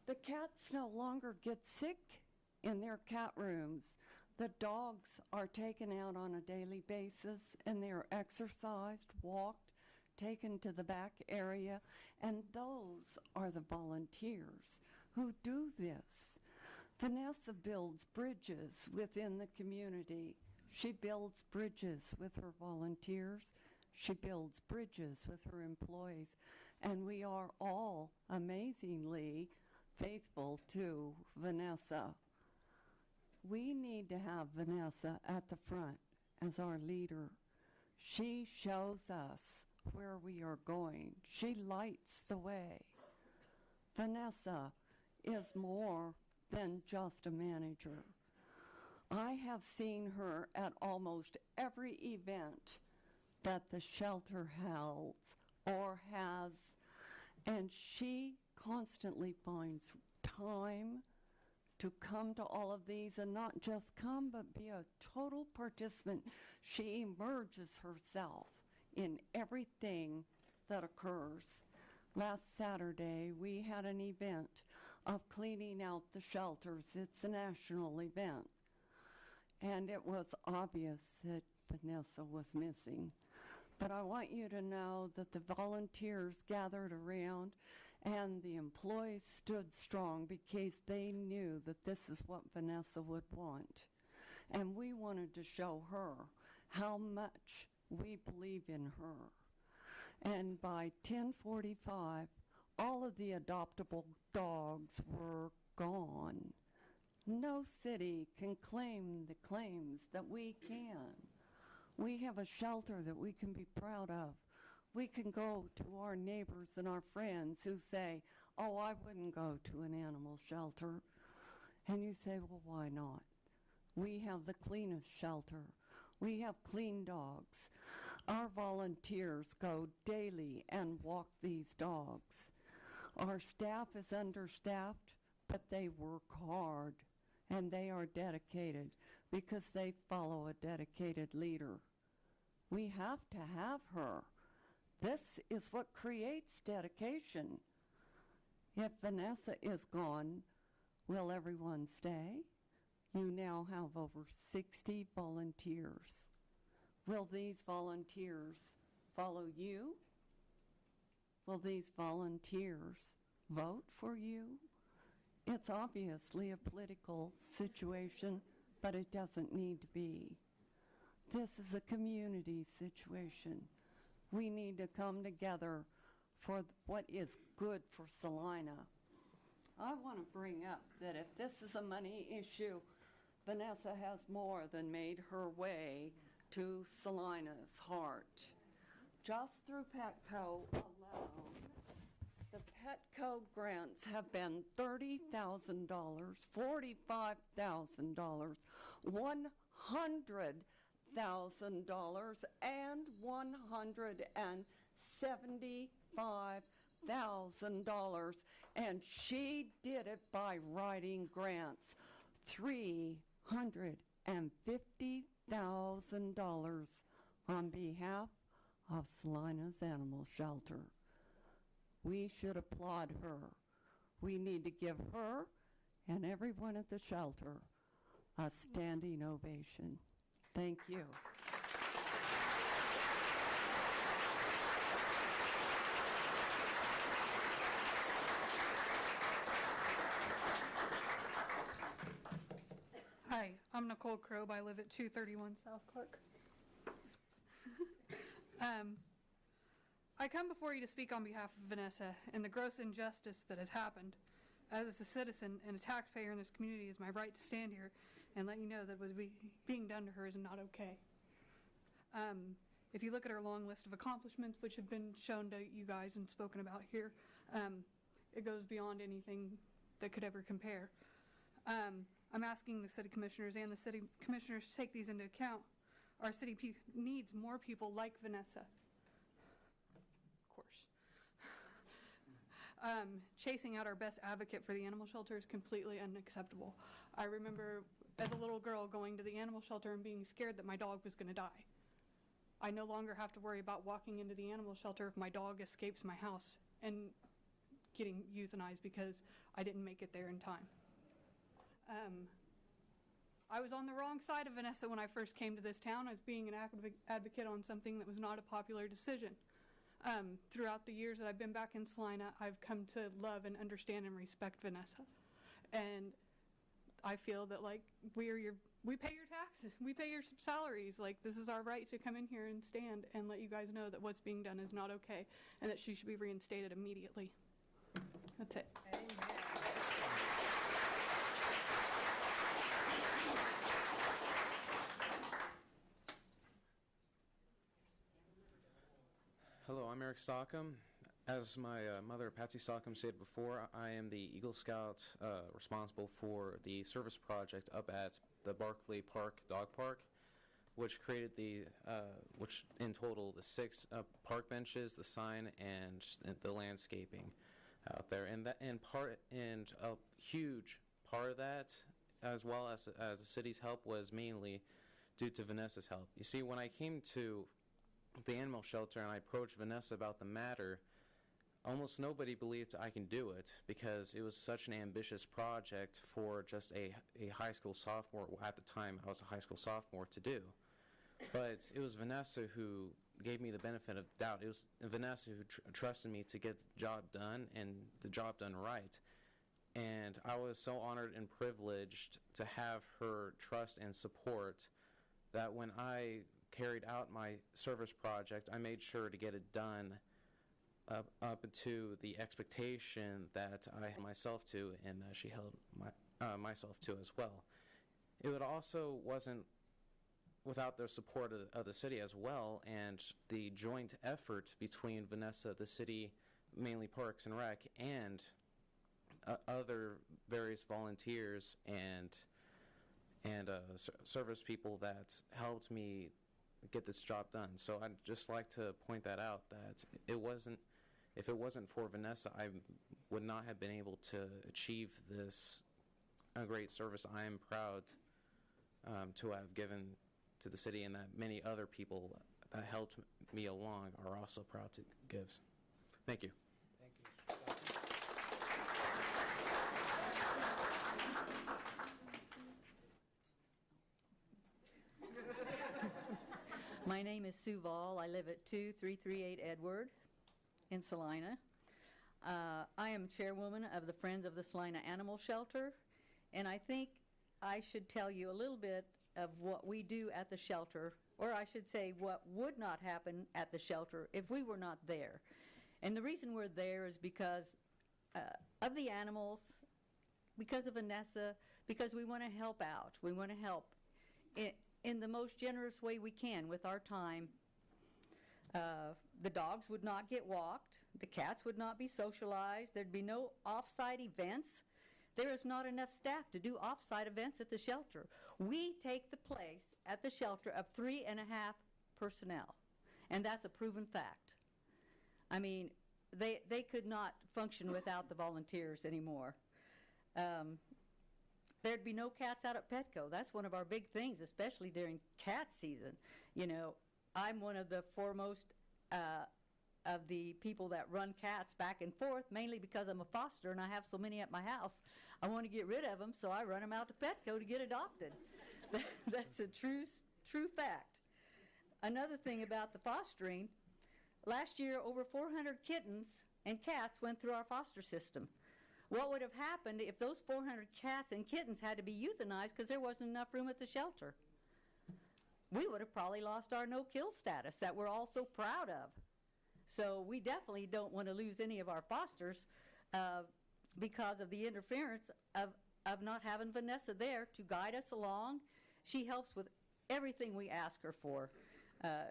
The cats no longer get sick in their cat rooms. The dogs are taken out on a daily basis, and they are exercised, walked, taken to the back area, and those are the volunteers who do this. Vanessa builds bridges within the community. She builds bridges with her volunteers. She builds bridges with her employees, and we are all amazingly faithful to Vanessa. We need to have Vanessa at the front as our leader. She shows us where we are going. She lights the way. Vanessa is more than just a manager. I have seen her at almost every event that the shelter holds or has, and she constantly finds time to come to all of these, and not just come, but be a total participant. She immerses herself in everything that occurs. Last Saturday, we had an event of cleaning out the shelters. It's a national event. And it was obvious that Vanessa was missing. But I want you to know that the volunteers gathered around and the employees stood strong because they knew that this is what Vanessa would want. And we wanted to show her how much we believe in her. And by 10:45, all of the adoptable dogs were gone. No city can claim the claims that we can. We have a shelter that we can be proud of. We can go to our neighbors and our friends who say, oh, I wouldn't go to an animal shelter. And you say, well, why not? We have the cleanest shelter. We have clean dogs. Our volunteers go daily and walk these dogs. Our staff is understaffed, but they work hard, and they are dedicated because they follow a dedicated leader. We have to have her. This is what creates dedication. If Vanessa is gone, will everyone stay? You now have over 60 volunteers. Will these volunteers follow you? Will these volunteers vote for you? It's obviously a political situation, but it doesn't need to be. This is a community situation. We need to come together for what is good for Salina. I want to bring up that if this is a money issue, Vanessa has more than made her way to Salina's heart. Just through Petco alone, the Petco grants have been $30,000, $45,000, $100,000, and $175,000. And she did it by writing grants. $350,000 on behalf of Salina's Animal Shelter. We should applaud her. We need to give her and everyone at the shelter a standing ovation. Thank you. Hi, I'm Nicole Kroeb. I live at 231 South Clark. I come before you to speak on behalf of Vanessa and the gross injustice that has happened. As a citizen and a taxpayer in this community, it is my right to stand here and let you know that what was being done to her is not okay. If you look at her long list of accomplishments, which have been shown to you guys and spoken about here, it goes beyond anything that could ever compare. I'm asking the city commissioners and the city commissioners to take these into account. Our city needs more people like Vanessa. Of course. Chasing out our best advocate for the animal shelter is completely unacceptable. I remember as a little girl going to the animal shelter and being scared that my dog was going to die. I no longer have to worry about walking into the animal shelter if my dog escapes my house and getting euthanized because I didn't make it there in time. I was on the wrong side of Vanessa when I first came to this town as being an advocate on something that was not a popular decision. Throughout the years that I've been back in Salina, I've come to love and understand and respect Vanessa. And I feel that like we pay your taxes, we pay your salaries. Like, this is our right to come in here and stand and let you guys know that what's being done is not okay and that she should be reinstated immediately. That's it. Hello, I'm Eric Stockham. As my mother, Patsy Stockham, said before, I am the Eagle Scout responsible for the service project up at the Barclay Park Dog Park, which created which in total the 6 park benches, the sign, and the landscaping out there. And a huge part of that, as well as the city's help, was mainly due to Vanessa's help. You see, when I came to the animal shelter and I approached Vanessa about the matter, almost nobody believed I can do it because it was such an ambitious project for just a high school sophomore. At the time, I was a high school sophomore to do. But it was Vanessa who gave me the benefit of the doubt. It was Vanessa who trusted me to get the job done and the job done right. And I was so honored and privileged to have her trust and support that when I carried out my service project, I made sure to get it done up to the expectation that I held myself to and that she held myself to as well. It wasn't without the support of the city as well, and the joint effort between Vanessa, the city, mainly Parks and Rec, and other various volunteers and service people that helped me get this job done. So I'd just like to point that out, that if it wasn't for Vanessa, I would not have been able to achieve this great service I am proud to have given to the city, and that many other people that helped me along are also proud to give. Thank you. My name is Sue Vall. I live at 2338 Edward in Salina. I am chairwoman of the Friends of the Salina Animal Shelter, and I think I should tell you a little bit of what we do at the shelter, or I should say what would not happen at the shelter if we were not there. And the reason we're there is because of the animals, because of Vanessa, because we want to help out. We want to help in the most generous way we can with our time. The dogs would not get walked. The cats would not be socialized. There'd be no off-site events. There is not enough staff to do off-site events at the shelter. We take the place at the shelter of 3.5 personnel, and that's a proven fact. I mean, they could not function without the volunteers anymore. There'd be no cats out at Petco. That's one of our big things, especially during cat season. You know, I'm one of the foremost of the people that run cats back and forth, mainly because I'm a foster and I have so many at my house. I want to get rid of them, so I run them out to Petco to get adopted. That's a true fact. Another thing about the fostering, last year over 400 kittens and cats went through our foster system. What would have happened if those 400 cats and kittens had to be euthanized because there wasn't enough room at the shelter? We would have probably lost our no-kill status that we're all so proud of. So we definitely don't want to lose any of our fosters because of the interference of not having Vanessa there to guide us along. She helps with everything we ask her for.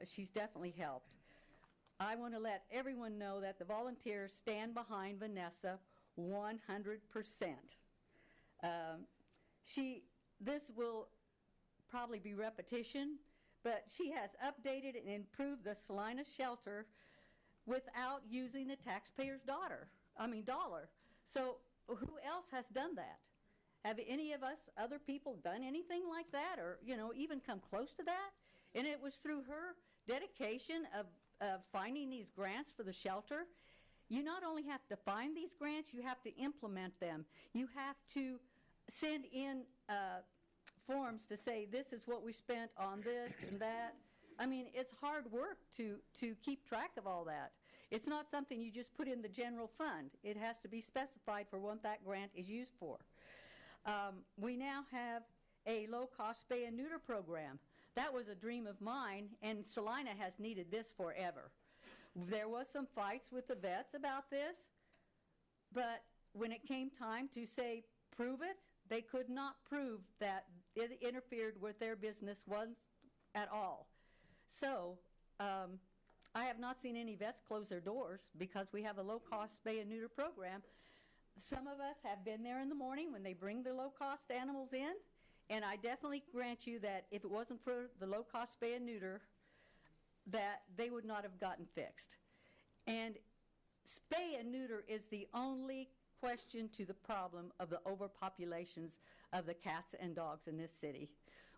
She's definitely helped. I want to let everyone know that the volunteers stand behind Vanessa 100%. This will probably be repetition, but she has updated and improved the Salina shelter without using the taxpayer's dollar. So who else has done that? Have any of us other people done anything like that, or even come close to that? And it was through her dedication of finding these grants for the shelter. You not only have to find these grants, you have to implement them. You have to send in forms to say this is what we spent on this and that. I mean, it's hard work to keep track of all that. It's not something you just put in the general fund. It has to be specified for what that grant is used for. We now have a low-cost spay and neuter program. That was a dream of mine, and Salina has needed this forever. There was some fights with the vets about this, but when it came time to say, prove it, they could not prove that it interfered with their business once at all. So I have not seen any vets close their doors because we have a low-cost spay and neuter program. Some of us have been there in the morning when they bring the low-cost animals in, and I definitely grant you that if it wasn't for the low-cost spay and neuter, that they would not have gotten fixed. And spay and neuter is the only question to the problem of the overpopulations of the cats and dogs in this city.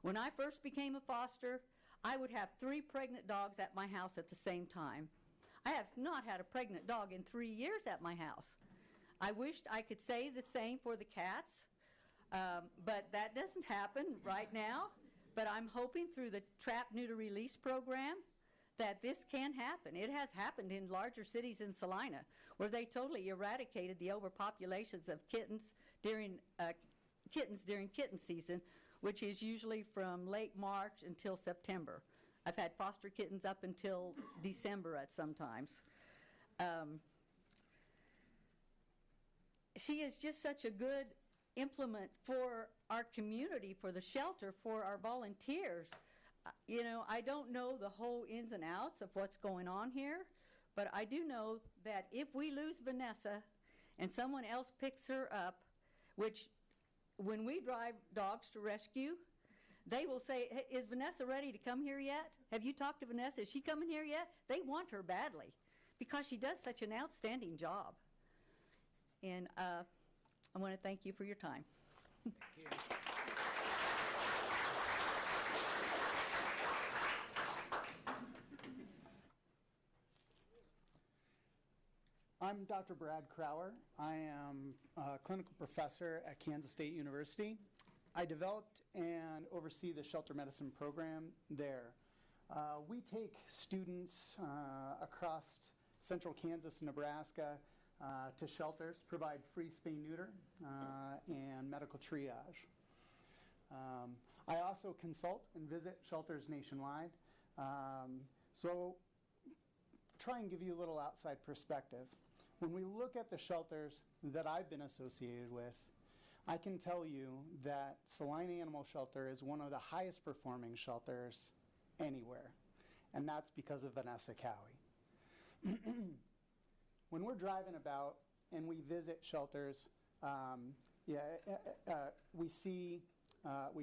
When I first became a foster, I would have 3 pregnant dogs at my house at the same time. I have not had a pregnant dog in 3 years at my house. I wished I could say the same for the cats, but that doesn't happen right now. But I'm hoping through the trap neuter release program that this can happen. It has happened in larger cities in Salina, where they totally eradicated the overpopulations of kittens during kitten season, which is usually from late March until September. I've had foster kittens up until December at sometimes. She is just such a good implement for our community, for the shelter, for our volunteers. You know, I don't know the whole ins and outs of what's going on here, but I do know that if we lose Vanessa and someone else picks her up, which when we drive dogs to rescue, they will say, hey, is Vanessa ready to come here yet? Have you talked to Vanessa? Is she coming here yet? They want her badly because she does such an outstanding job. And I want to thank you for your time. Thank you. I'm Dr. Brad Crowler. I am a clinical professor at Kansas State University. I developed and oversee the shelter medicine program there. We take students across central Kansas and Nebraska to shelters, provide free spay-neuter and medical triage. I also consult and visit shelters nationwide. So try and give you a little outside perspective. When we look at the shelters that I've been associated with, I can tell you that Salina Animal Shelter is one of the highest performing shelters anywhere, and that's because of Vanessa Cowie. When we're driving about and we visit shelters, we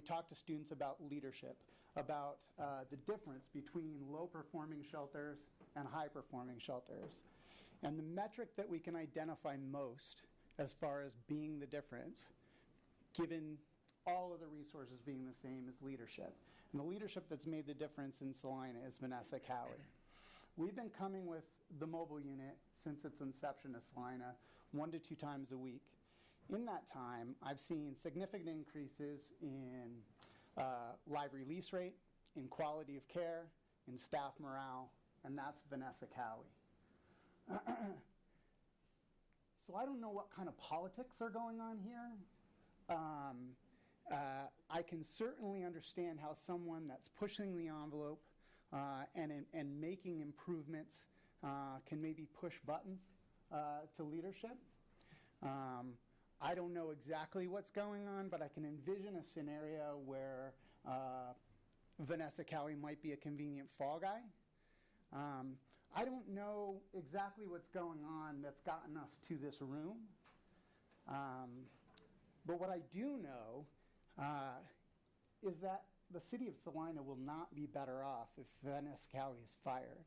talk to students about leadership, about the difference between low-performing shelters and high-performing shelters. And the metric that we can identify most as far as being the difference, given all of the resources being the same, is leadership. And the leadership that's made the difference in Salina is Vanessa Cowie. We've been coming with the mobile unit since its inception of Salina 1 to 2 times a week. In that time, I've seen significant increases in live release rate, in quality of care, in staff morale, and that's Vanessa Cowie. So I don't know what kind of politics are going on here. I can certainly understand how someone that's pushing the envelope and making improvements can maybe push buttons to leadership. I don't know exactly what's going on, but I can envision a scenario where Vanessa Cowie might be a convenient fall guy. I don't know exactly what's going on that's gotten us to this room. But what I do know is that the city of Salina will not be better off if Vanessa Cowie is fired.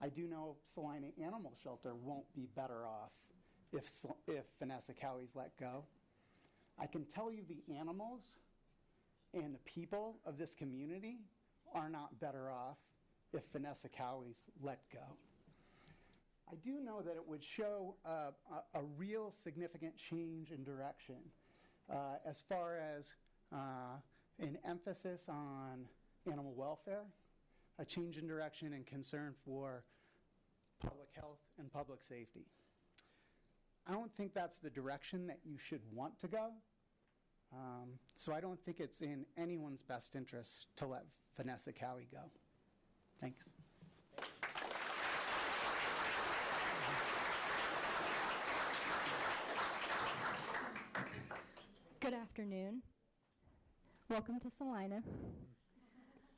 I do know Salina Animal Shelter won't be better off if Vanessa Cowie's let go. I can tell you the animals and the people of this community are not better off if Vanessa Cowie's let go. I do know that it would show a real significant change in direction as far as an emphasis on animal welfare, a change in direction and concern for public health and public safety. I don't think that's the direction that you should want to go. So I don't think it's in anyone's best interest to let Vanessa Cowie go. Thanks. Good afternoon. Welcome to Salina.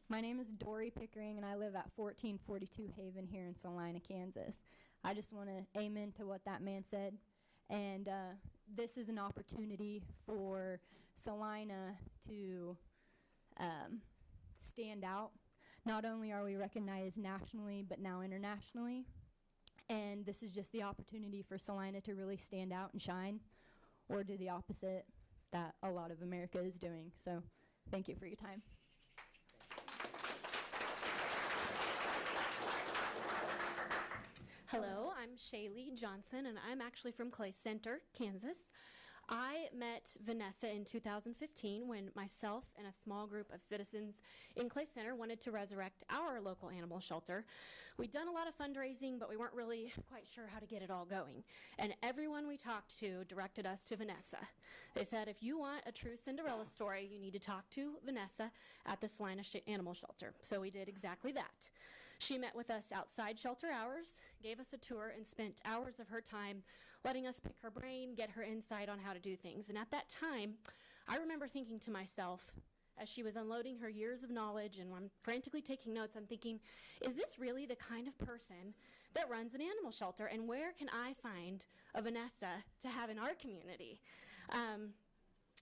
My name is Dory Pickering, and I live at 1442 Haven here in Salina, Kansas. I just want to amen to what that man said. And this is an opportunity for Salina to stand out. Not only are we recognized nationally, but now internationally. And this is just the opportunity for Salina to really stand out and shine, or do the opposite that a lot of America is doing. So thank you for your time. Hello, I'm Shaylee Johnson, and I'm actually from Clay Center, Kansas. I met Vanessa in 2015 when myself and a small group of citizens in Clay Center wanted to resurrect our local animal shelter. We'd done a lot of fundraising, but we weren't really quite sure how to get it all going. And everyone we talked to directed us to Vanessa. They said, if you want a true Cinderella story, you need to talk to Vanessa at the Salina Animal Shelter. So we did exactly that. She met with us outside shelter hours, gave us a tour, and spent hours of her time letting us pick her brain, get her insight on how to do things. And at that time, I remember thinking to myself, as she was unloading her years of knowledge and I'm frantically taking notes, I'm thinking, is this really the kind of person that runs an animal shelter? And where can I find a Vanessa to have in our community?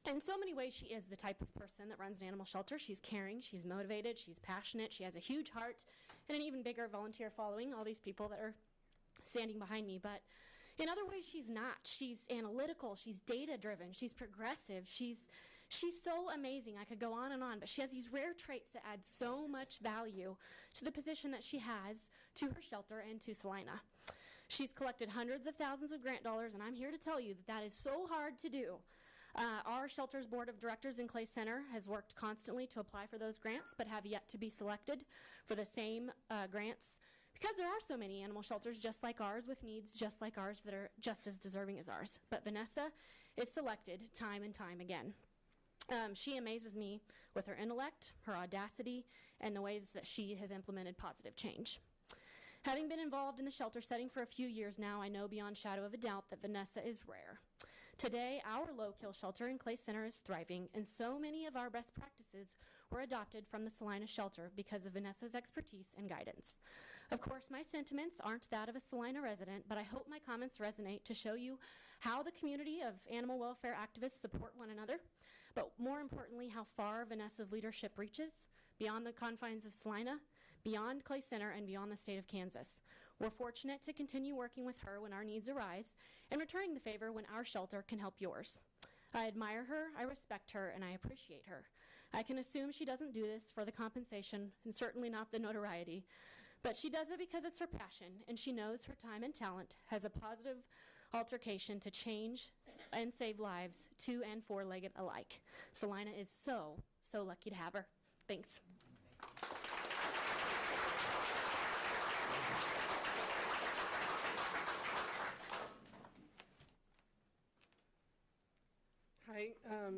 In so many ways, she is the type of person that runs an animal shelter. She's caring, she's motivated, she's passionate, she has a huge heart, and an even bigger volunteer following, all these people that are standing behind me. But in other ways, she's not. She's analytical, she's data-driven, she's progressive, she's so amazing. I could go on, but she has these rare traits that add so much value to the position that she has, to her shelter, and to Salina. She's collected hundreds of thousands of grant dollars, and I'm here to tell you that that is so hard to do. Our shelter's board of directors in Clay Center has worked constantly to apply for those grants, but have yet to be selected for the same grants, because there are so many animal shelters just like ours, with needs just like ours, that are just as deserving as ours. But Vanessa is selected time and time again. She amazes me with her intellect, her audacity, and the ways that she has implemented positive change. Having been involved in the shelter setting for a few years now, I know beyond shadow of a doubt that Vanessa is rare. Today, our low-kill shelter in Clay Center is thriving, and so many of our best practices were adopted from the Salina shelter because of Vanessa's expertise and guidance. Of course, my sentiments aren't that of a Salina resident, but I hope my comments resonate to show you how the community of animal welfare activists support one another, but more importantly, how far Vanessa's leadership reaches beyond the confines of Salina, beyond Clay Center, and beyond the state of Kansas. We're fortunate to continue working with her when our needs arise, and returning the favor when our shelter can help yours. I admire her, I respect her, and I appreciate her. I can assume she doesn't do this for the compensation, and certainly not the notoriety, but she does it because it's her passion, and she knows her time and talent has a positive altercation to change and save lives, two- and four-legged alike. Salina is so lucky to have her. Thanks. Hi,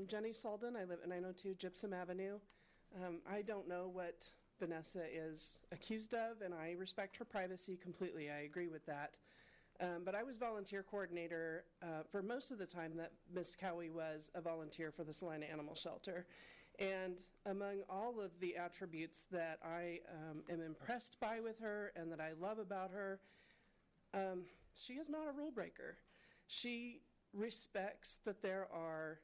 Jenny Salden. I live at 902 Gypsum Avenue. I don't know what Vanessa is accused of, and I respect her privacy completely. I agree with that. But I was volunteer coordinator for most of the time that Ms. Cowie was a volunteer for the Salina Animal Shelter. And among all of the attributes that I am impressed by with her and that I love about her, she is not a rule breaker. She respects that there are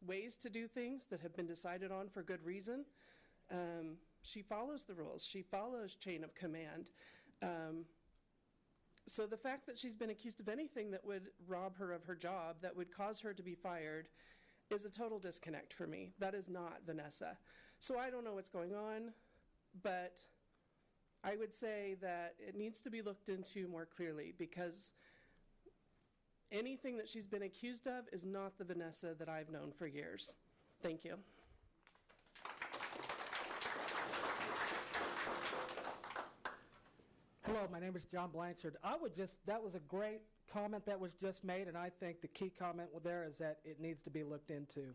ways to do things that have been decided on for good reason. She follows the rules. She follows chain of command. So the fact that she's been accused of anything that would rob her of her job, that would cause her to be fired, is a total disconnect for me. That is not Vanessa. So I don't know what's going on, but I would say that it needs to be looked into more clearly, because anything that she's been accused of is not the Vanessa that I've known for years. Thank you. Hello, my name is John Blanchard. That was a great comment that was just made, and I think the key comment there is that it needs to be looked into.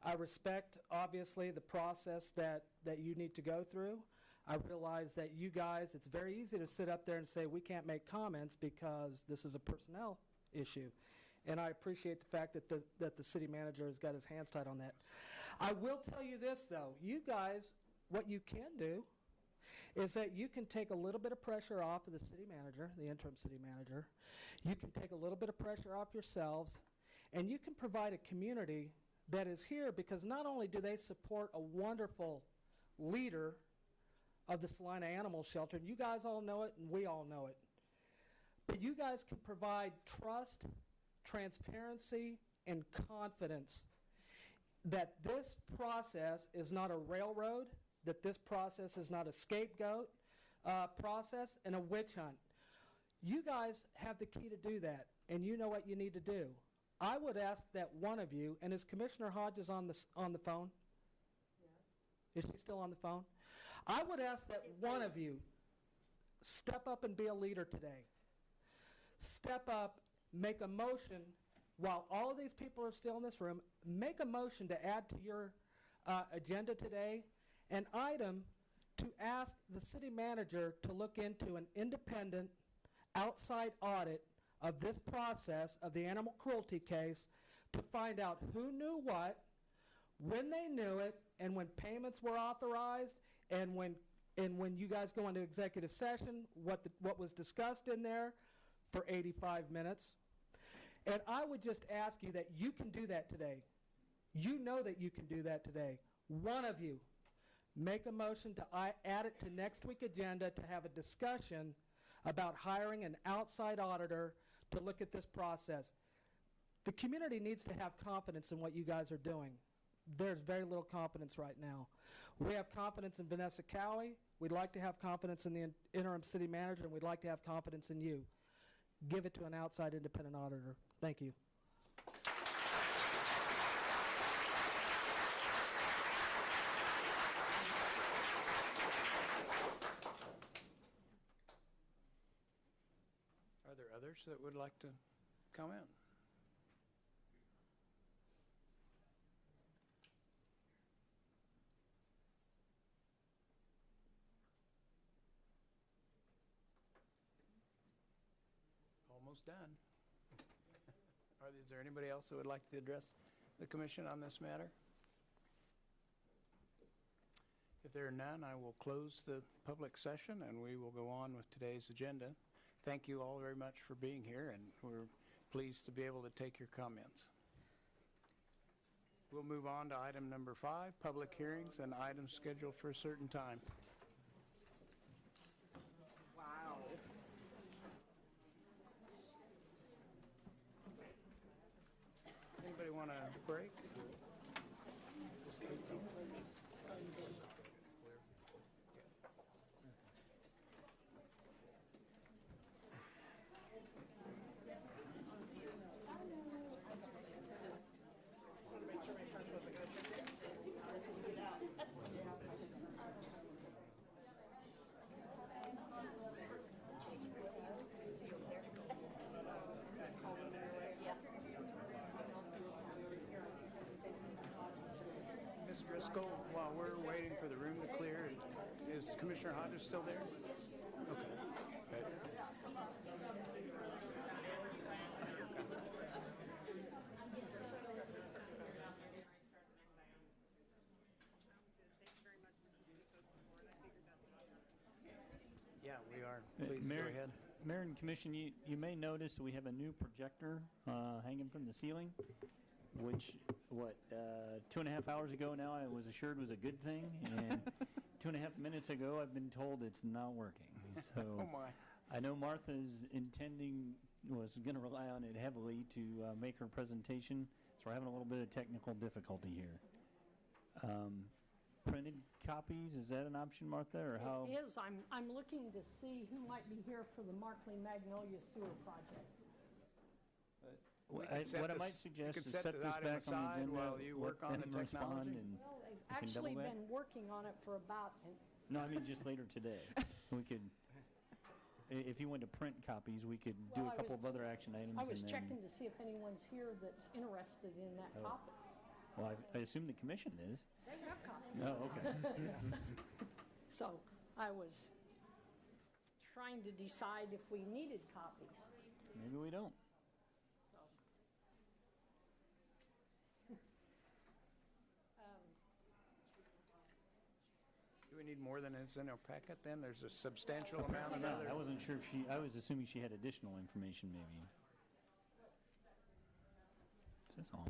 I respect, obviously, the process that you need to go through. I realize that you guys, it's very easy to sit up there and say, we can't make comments because this is a personnel issue. And I appreciate the fact that the city manager has got his hands tied on that. I will tell you this, though. You guys, what you can do is that you can take a little bit of pressure off of the city manager, the interim city manager. You can take a little bit of pressure off yourselves, and you can provide a community that is here, because not only do they support a wonderful leader of the Salina Animal Shelter, and you guys all know it and we all know it, but you guys can provide trust, transparency, and confidence that this process is not a railroad, that this process is not a scapegoat process and a witch hunt. You guys have the key to do that, and you know what you need to do. I would ask that one of you, and is Commissioner Hodges on the phone? Yes. Is she still on the phone? I would ask that one of you step up and be a leader today. Step up, make a motion, while all of these people are still in this room, make a motion to add to your agenda today an item to ask the city manager to look into an independent outside audit of this process of the animal cruelty case to find out who knew what, when they knew it, and when payments were authorized, and when you guys go into executive session, what was discussed in there for 85 minutes. And I would just ask you that you can do that today. You know that you can do that today. One of you, make a motion to add it to next week's agenda to have a discussion about hiring an outside auditor to look at this process. The community needs to have confidence in what you guys are doing. There's very little confidence right now. We have confidence in Vanessa Cowie. We'd like to have confidence in the interim city manager, and we'd like to have confidence in you. Give it to an outside independent auditor. Thank you. Are there others that would like to comment? Almost done. Is there anybody else that would like to address the commission on this matter? If there are none, I will close the public session and we will go on with today's agenda. Thank you all very much for being here, and we're pleased to be able to take your comments. We'll move on to item number 5, public hearings and items scheduled for a certain time. Wow. Anybody want a break? Ms. Driscoll, while we're waiting for the room to clear, is Commissioner Hodges still there? Okay. Good. Yeah, we are. Please go ahead. Mayor and Commission, you may notice we have a new projector hanging from the ceiling, which, 2.5 hours ago now I was assured was a good thing, and 2.5 minutes ago I've been told it's not working. So Oh, my. I know Martha's was going to rely on it heavily to make her presentation, so we're having a little bit of technical difficulty here. Printed copies, is that an option, Martha, or how? It is. I'm looking to see who might be here for the Markley Magnolia Sewer Project. What I might suggest is set this back on the agenda, while you work on the technology. and Well, they've we can double actually that. been working on it for about No, I mean just later today. We could. if you wanted to print copies, we could do Well, a couple of other action items. I was and then, checking to see if anyone's here that's interested in that Oh. topic. Well, I assume the commission is. They have copies. Oh, okay. So I was trying to decide if we needed copies. Maybe we don't. Do we need more than is in our packet then? There's a substantial amount of No, other... I wasn't sure if I was assuming she had additional information maybe. That's all.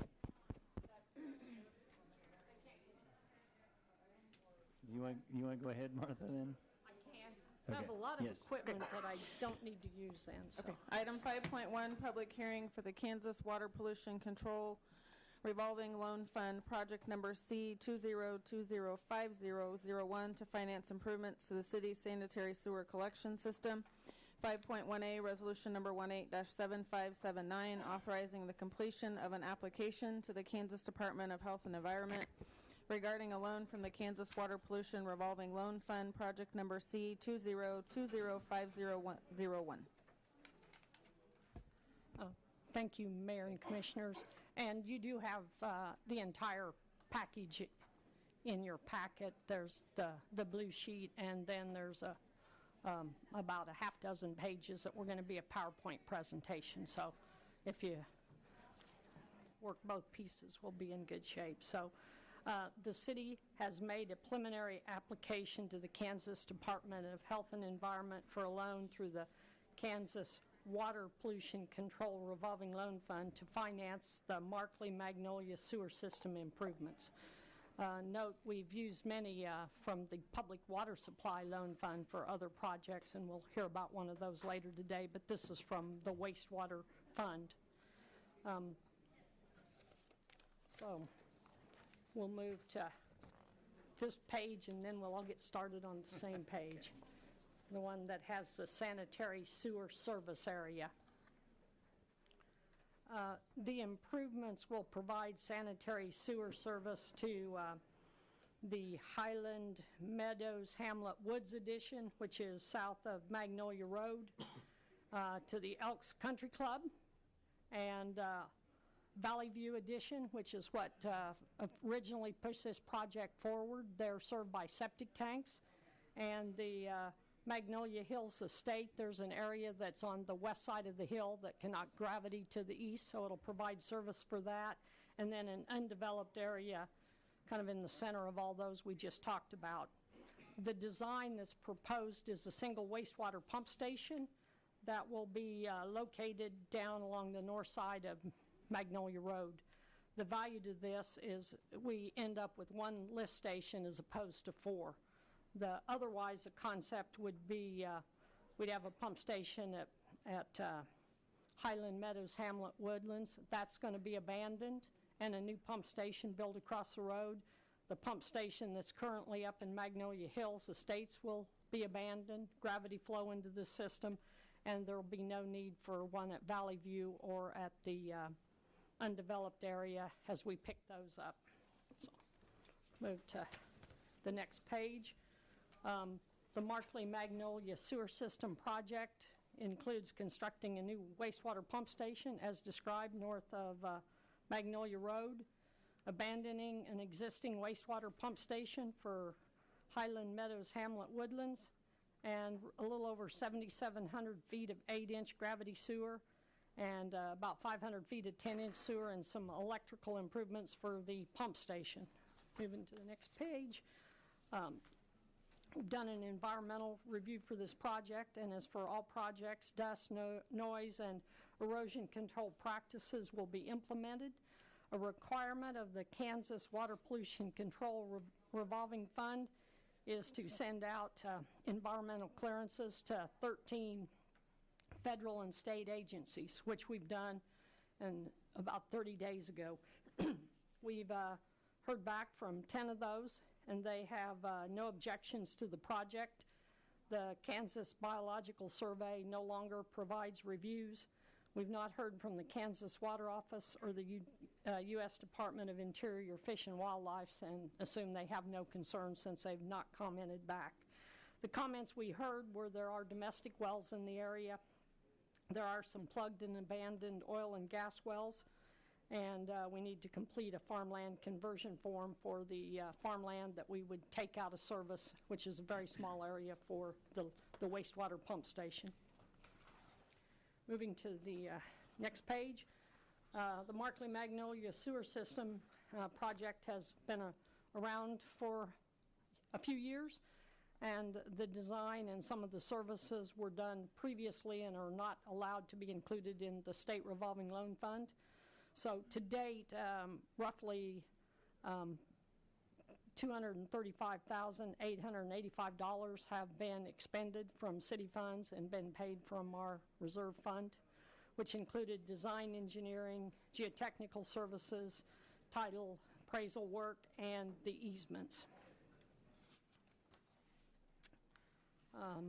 You want to go ahead, Martha, then? I can. I have a lot of Yes. equipment that I don't need to use then, so. Okay. Item 5.1, public hearing for the Kansas Water Pollution Control Revolving Loan Fund, project number C20205001 to finance improvements to the city's sanitary sewer collection system. 5.1A, resolution number 18-7579, authorizing the completion of an application to the Kansas Department of Health and Environment regarding a loan from the Kansas Water Pollution Revolving Loan Fund, project number C20205001. Thank you, Mayor and Commissioners. And you do have the entire package in your packet. There's the blue sheet, and then there's about a half dozen pages that were going to be a PowerPoint presentation. So if you work both pieces, we'll be in good shape. So the city has made a preliminary application to the Kansas Department of Health and Environment for a loan through the Kansas Water Pollution Control Revolving Loan Fund to finance the Markley Magnolia sewer system improvements. Note, we've used many from the Public Water Supply Loan Fund for other projects, and we'll hear about one of those later today, but this is from the Wastewater Fund. So we'll move to this page, and then we'll all get started on the same page, the one that has the sanitary sewer service area. The improvements will provide sanitary sewer service to the Highland Meadows Hamlet Woods Addition, which is south of Magnolia Road, to the Elks Country Club, and Valley View Addition, which is what originally pushed this project forward. They're served by septic tanks. And the Magnolia Hills Estate, there's an area that's on the west side of the hill that cannot gravity to the east, so it'll provide service for that. And then an undeveloped area kind of in the center of all those we just talked about. The design that's proposed is a single wastewater pump station that will be located down along the north side of Magnolia Road. The value to this is we end up with one lift station as opposed to 4. Otherwise, the concept would be we'd have a pump station at Highland Meadows Hamlet Woodlands. That's going to be abandoned, and a new pump station built across the road. The pump station that's currently up in Magnolia Hills Estates will be abandoned, gravity flow into the system, and there will be no need for one at Valley View or at the undeveloped area as we pick those up. So, move to the next page. The Markley Magnolia Sewer System project includes constructing a new wastewater pump station as described north of Magnolia Road, abandoning an existing wastewater pump station for Highland Meadows Hamlet Woodlands, and a little over 7,700 feet of 8-inch gravity sewer, and about 500 feet of 10-inch sewer, and some electrical improvements for the pump station. Moving to the next page. We've done an environmental review for this project, and as for all projects, dust, noise, and erosion control practices will be implemented. A requirement of the Kansas Water Pollution Control Revolving Fund is to send out environmental clearances to 13 federal and state agencies, which we've done about 30 days ago. We've heard back from 10 of those, and they have no objections to the project. The Kansas Biological Survey no longer provides reviews. We've not heard from the Kansas Water Office or the U.S. Department of Interior Fish and Wildlife, and assume they have no concerns since they've not commented back. The comments we heard were there are domestic wells in the area. There are some plugged and abandoned oil and gas wells, and we need to complete a farmland conversion form for the farmland that we would take out of service, which is a very small area for the wastewater pump station. Moving to the next page, the Markley Magnolia Sewer System project has been around for a few years, and the design and some of the services were done previously and are not allowed to be included in the state revolving loan fund. So to date, roughly $235,885 have been expended from city funds and been paid from our reserve fund, which included design engineering, geotechnical services, title appraisal work, and the easements.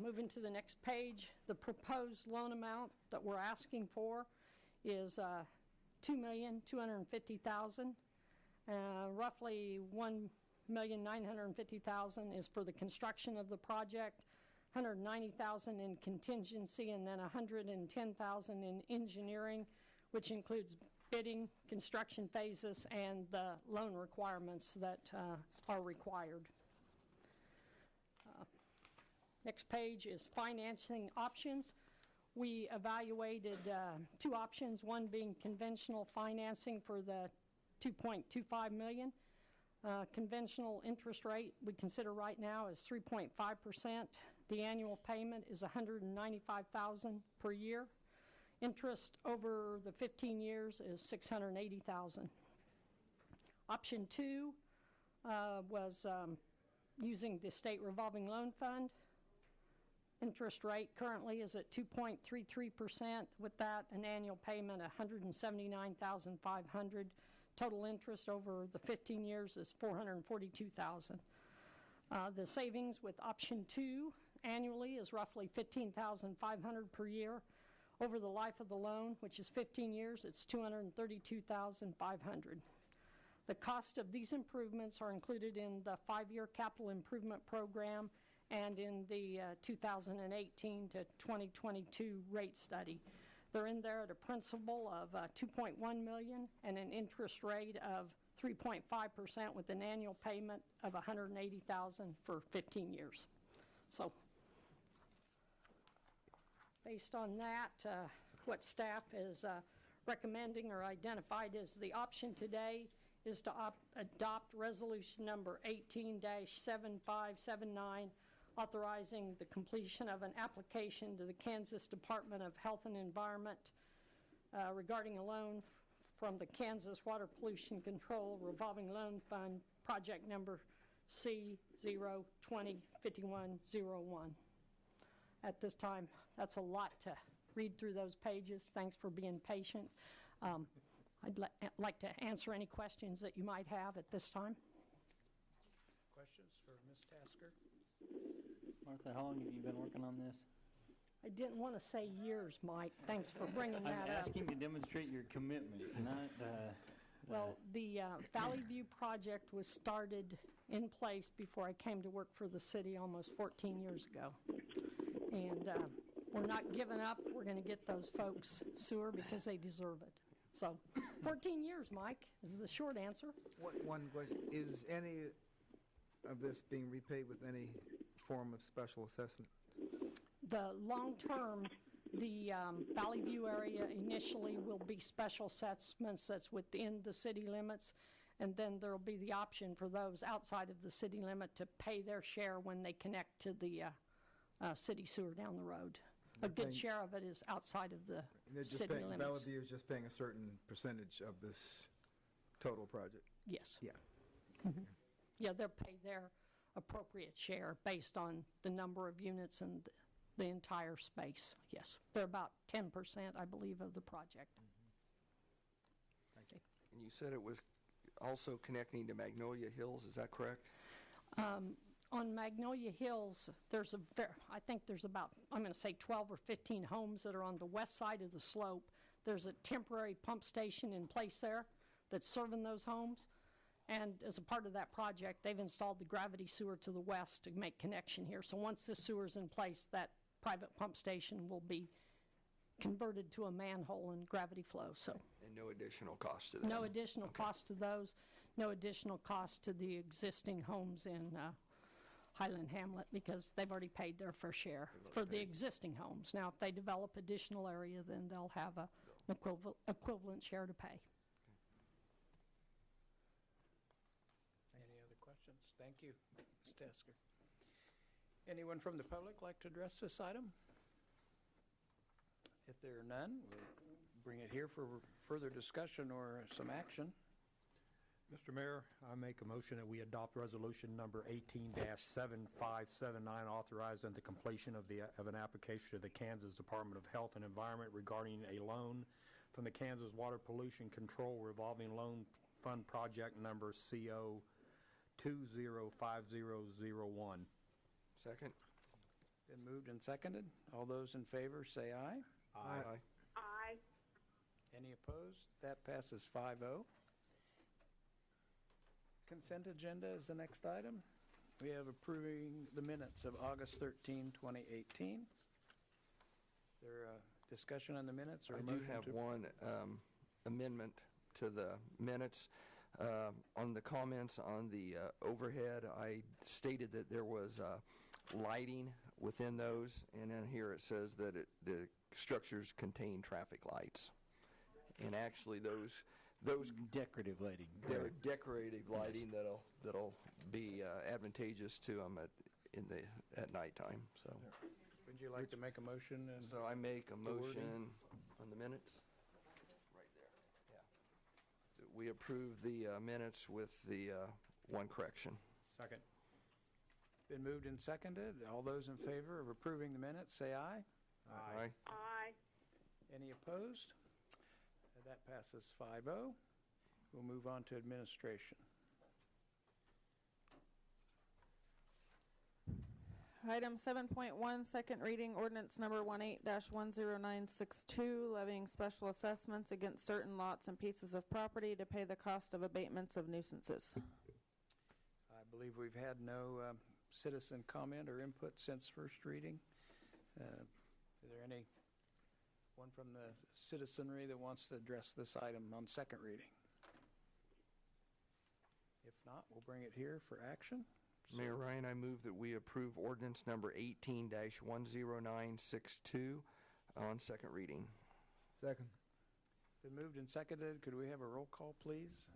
Moving to the next page, the proposed loan amount that we're asking for is $2,250,000. Roughly $1,950,000 is for the construction of the project, $190,000 in contingency, and then $110,000 in engineering, which includes bidding, construction phases, and the loan requirements that are required. Next page is financing options. We evaluated two options, one being conventional financing for the $2.25 million. Conventional interest rate we consider right now is 3.5%. The annual payment is $195,000 per year. Interest over the 15 years is $680,000. Option two was using the state revolving loan fund. Interest rate currently is at 2.33%. With that, an annual payment of $179,500. Total interest over the 15 years is $442,000. The savings with option two annually is roughly $15,500 per year. Over the life of the loan, which is 15 years, it's $232,500. The cost of these improvements are included in the 5-year capital improvement program and in the 2018 to 2022 rate study. They're in there at a principal of $2.1 million and an interest rate of 3.5% with an annual payment of $180,000 for 15 years. So based on that, what staff is recommending or identified as the option today is to adopt resolution number 18-7579, authorizing the completion of an application to the Kansas Department of Health and Environment regarding a loan from the Kansas Water Pollution Control Revolving Loan Fund, project number C0205101. At this time, that's a lot to read through those pages. Thanks for being patient. I'd like to answer any questions that you might have at this time. Questions for Ms. Tasker? Martha, how long have you been working on this? I didn't want to say years, Mike. Thanks for bringing that up. I'm asking to demonstrate your commitment, not... Well, the Valley View project was started in place before I came to work for the city almost 14 years ago. And we're not giving up. We're going to get those folks sewer because they deserve it. So 14 years, Mike, is the short answer. One question, is any of this being repaid with any form of special assessment? The long-term, the Valley View area initially will be special assessments that's within the city limits, and then there will be the option for those outside of the city limit to pay their share when they connect to the city sewer down the road. A good share of it is outside of the city limits. Valley View is just paying a certain percentage of this total project? Yes. Yeah. Mm-hmm. Yeah, they'll pay their appropriate share based on the number of units and the entire space. Yes, they're about 10%, I believe, of the project. Thank you. And you said it was also connecting to Magnolia Hills, is that correct? On Magnolia Hills, I think there's about, I'm going to say 12 or 15 homes that are on the west side of the slope. There's a temporary pump station in place there that's serving those homes. And as a part of that project, they've installed the gravity sewer to the west to make connection here. So once this sewer's in place, that private pump station will be converted to a manhole and gravity flow. So And no additional cost to them? no additional cost to those, no additional cost to the existing homes in Highland Hamlet, because they've already paid their fair share for the existing homes. Now, if they develop additional area, then they'll have an equivalent share to pay. Any other questions? Thank you, Ms. Tesker. Anyone from the public like to address this item? If there are none, we'll bring it here for further discussion or some action. Mr. Mayor, I make a motion that we adopt resolution number 18-7579, authorizing the completion of an application to the Kansas Department of Health and Environment regarding a loan from the Kansas Water Pollution Control Revolving Loan Fund Project number CO 205001. Second. Been moved and seconded. All those in favor say aye. Aye. Aye. Any opposed? That passes 5-0. Consent agenda is the next item. We have approving the minutes of August 13, 2018. Is there a discussion on the minutes or a I motion do have to- one amendment to the minutes. On the comments on the overhead, I stated that there was lighting within those, and then here it says that the structures contain traffic lights. And actually, those Decorative lighting. they're decorative lighting that'll be advantageous to them at nighttime. So, Would you like to make a motion? And so I make a the wording? motion on the minutes. Right there. Yeah. That we approve the minutes with the one correction. Second. Been moved and seconded. All those in favor of approving the minutes, say aye. Aye. Aye. Any opposed? That passes 5-0. We'll move on to administration. Item 7.1, second reading, ordinance number 18-10962, levying special assessments against certain lots and pieces of property to pay the cost of abatements of nuisances. I believe we've had no citizen comment or input since first reading. Is there any one from the citizenry that wants to address this item on second reading? If not, we'll bring it here for action. Mayor Ryan, I move that we approve ordinance number 18-10962 on second reading. Second. Been moved and seconded. Could we have a roll call, please?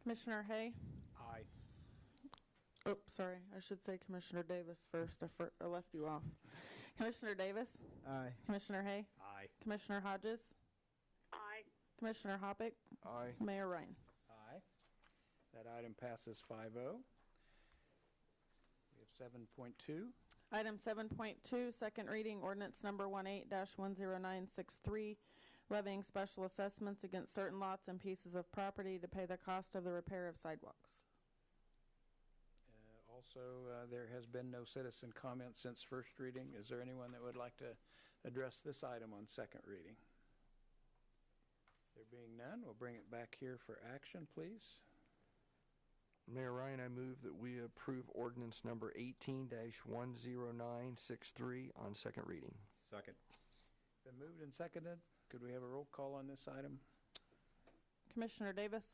Commissioner Hay? Aye. Oh, sorry, I should say Commissioner Davis first. I left you off. Commissioner Davis? Aye. Commissioner Hay? Aye. Commissioner Hodges? Aye. Commissioner Hoppick? Aye. Mayor Ryan? Aye. That item passes 5-0. We have 7.2. Item 7.2, second reading, ordinance number 18-10963, levying special assessments against certain lots and pieces of property to pay the cost of the repair of sidewalks. Also, there has been no citizen comment since first reading. Is there anyone that would like to address this item on second reading? There being none, we'll bring it back here for action, please. Mayor Ryan, I move that we approve ordinance number 18-10963 on second reading. Second. Been moved and seconded. Could we have a roll call on this item? Commissioner Davis?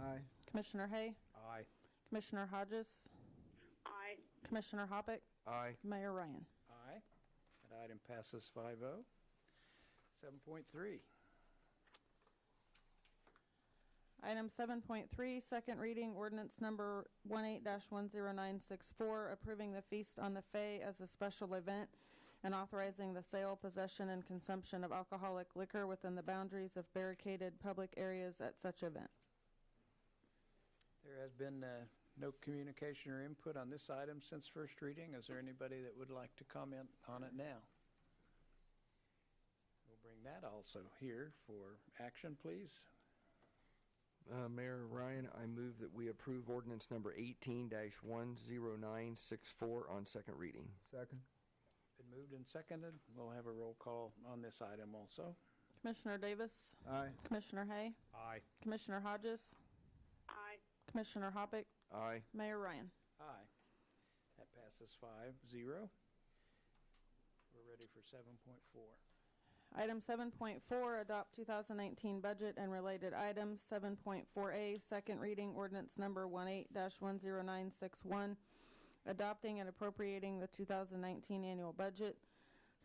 Aye. Commissioner Hay? Aye. Commissioner Hodges? Aye. Commissioner Hoppick? Aye. Mayor Ryan? Aye. That item passes 5-0. 7.3. Item 7.3, second reading, ordinance number 18-10964, approving the Feast on the Fae as a special event and authorizing the sale, possession, and consumption of alcoholic liquor within the boundaries of barricaded public areas at such event. There has been no communication or input on this item since first reading. Is there anybody that would like to comment on it now? We'll bring that also here for action, please. Mayor Ryan, I move that we approve ordinance number 18-10964 on second reading. Second. Been moved and seconded. We'll have a roll call on this item also. Commissioner Davis? Aye. Commissioner Hay? Aye. Commissioner Hodges? Aye. Commissioner Hoppick, Aye. Mayor Ryan. Aye. That passes 5-0. We're ready for 7.4. Item 7.4, adopt 2019 budget and related items. 7.4A, second reading ordinance number 18-10961, adopting and appropriating the 2019 annual budget.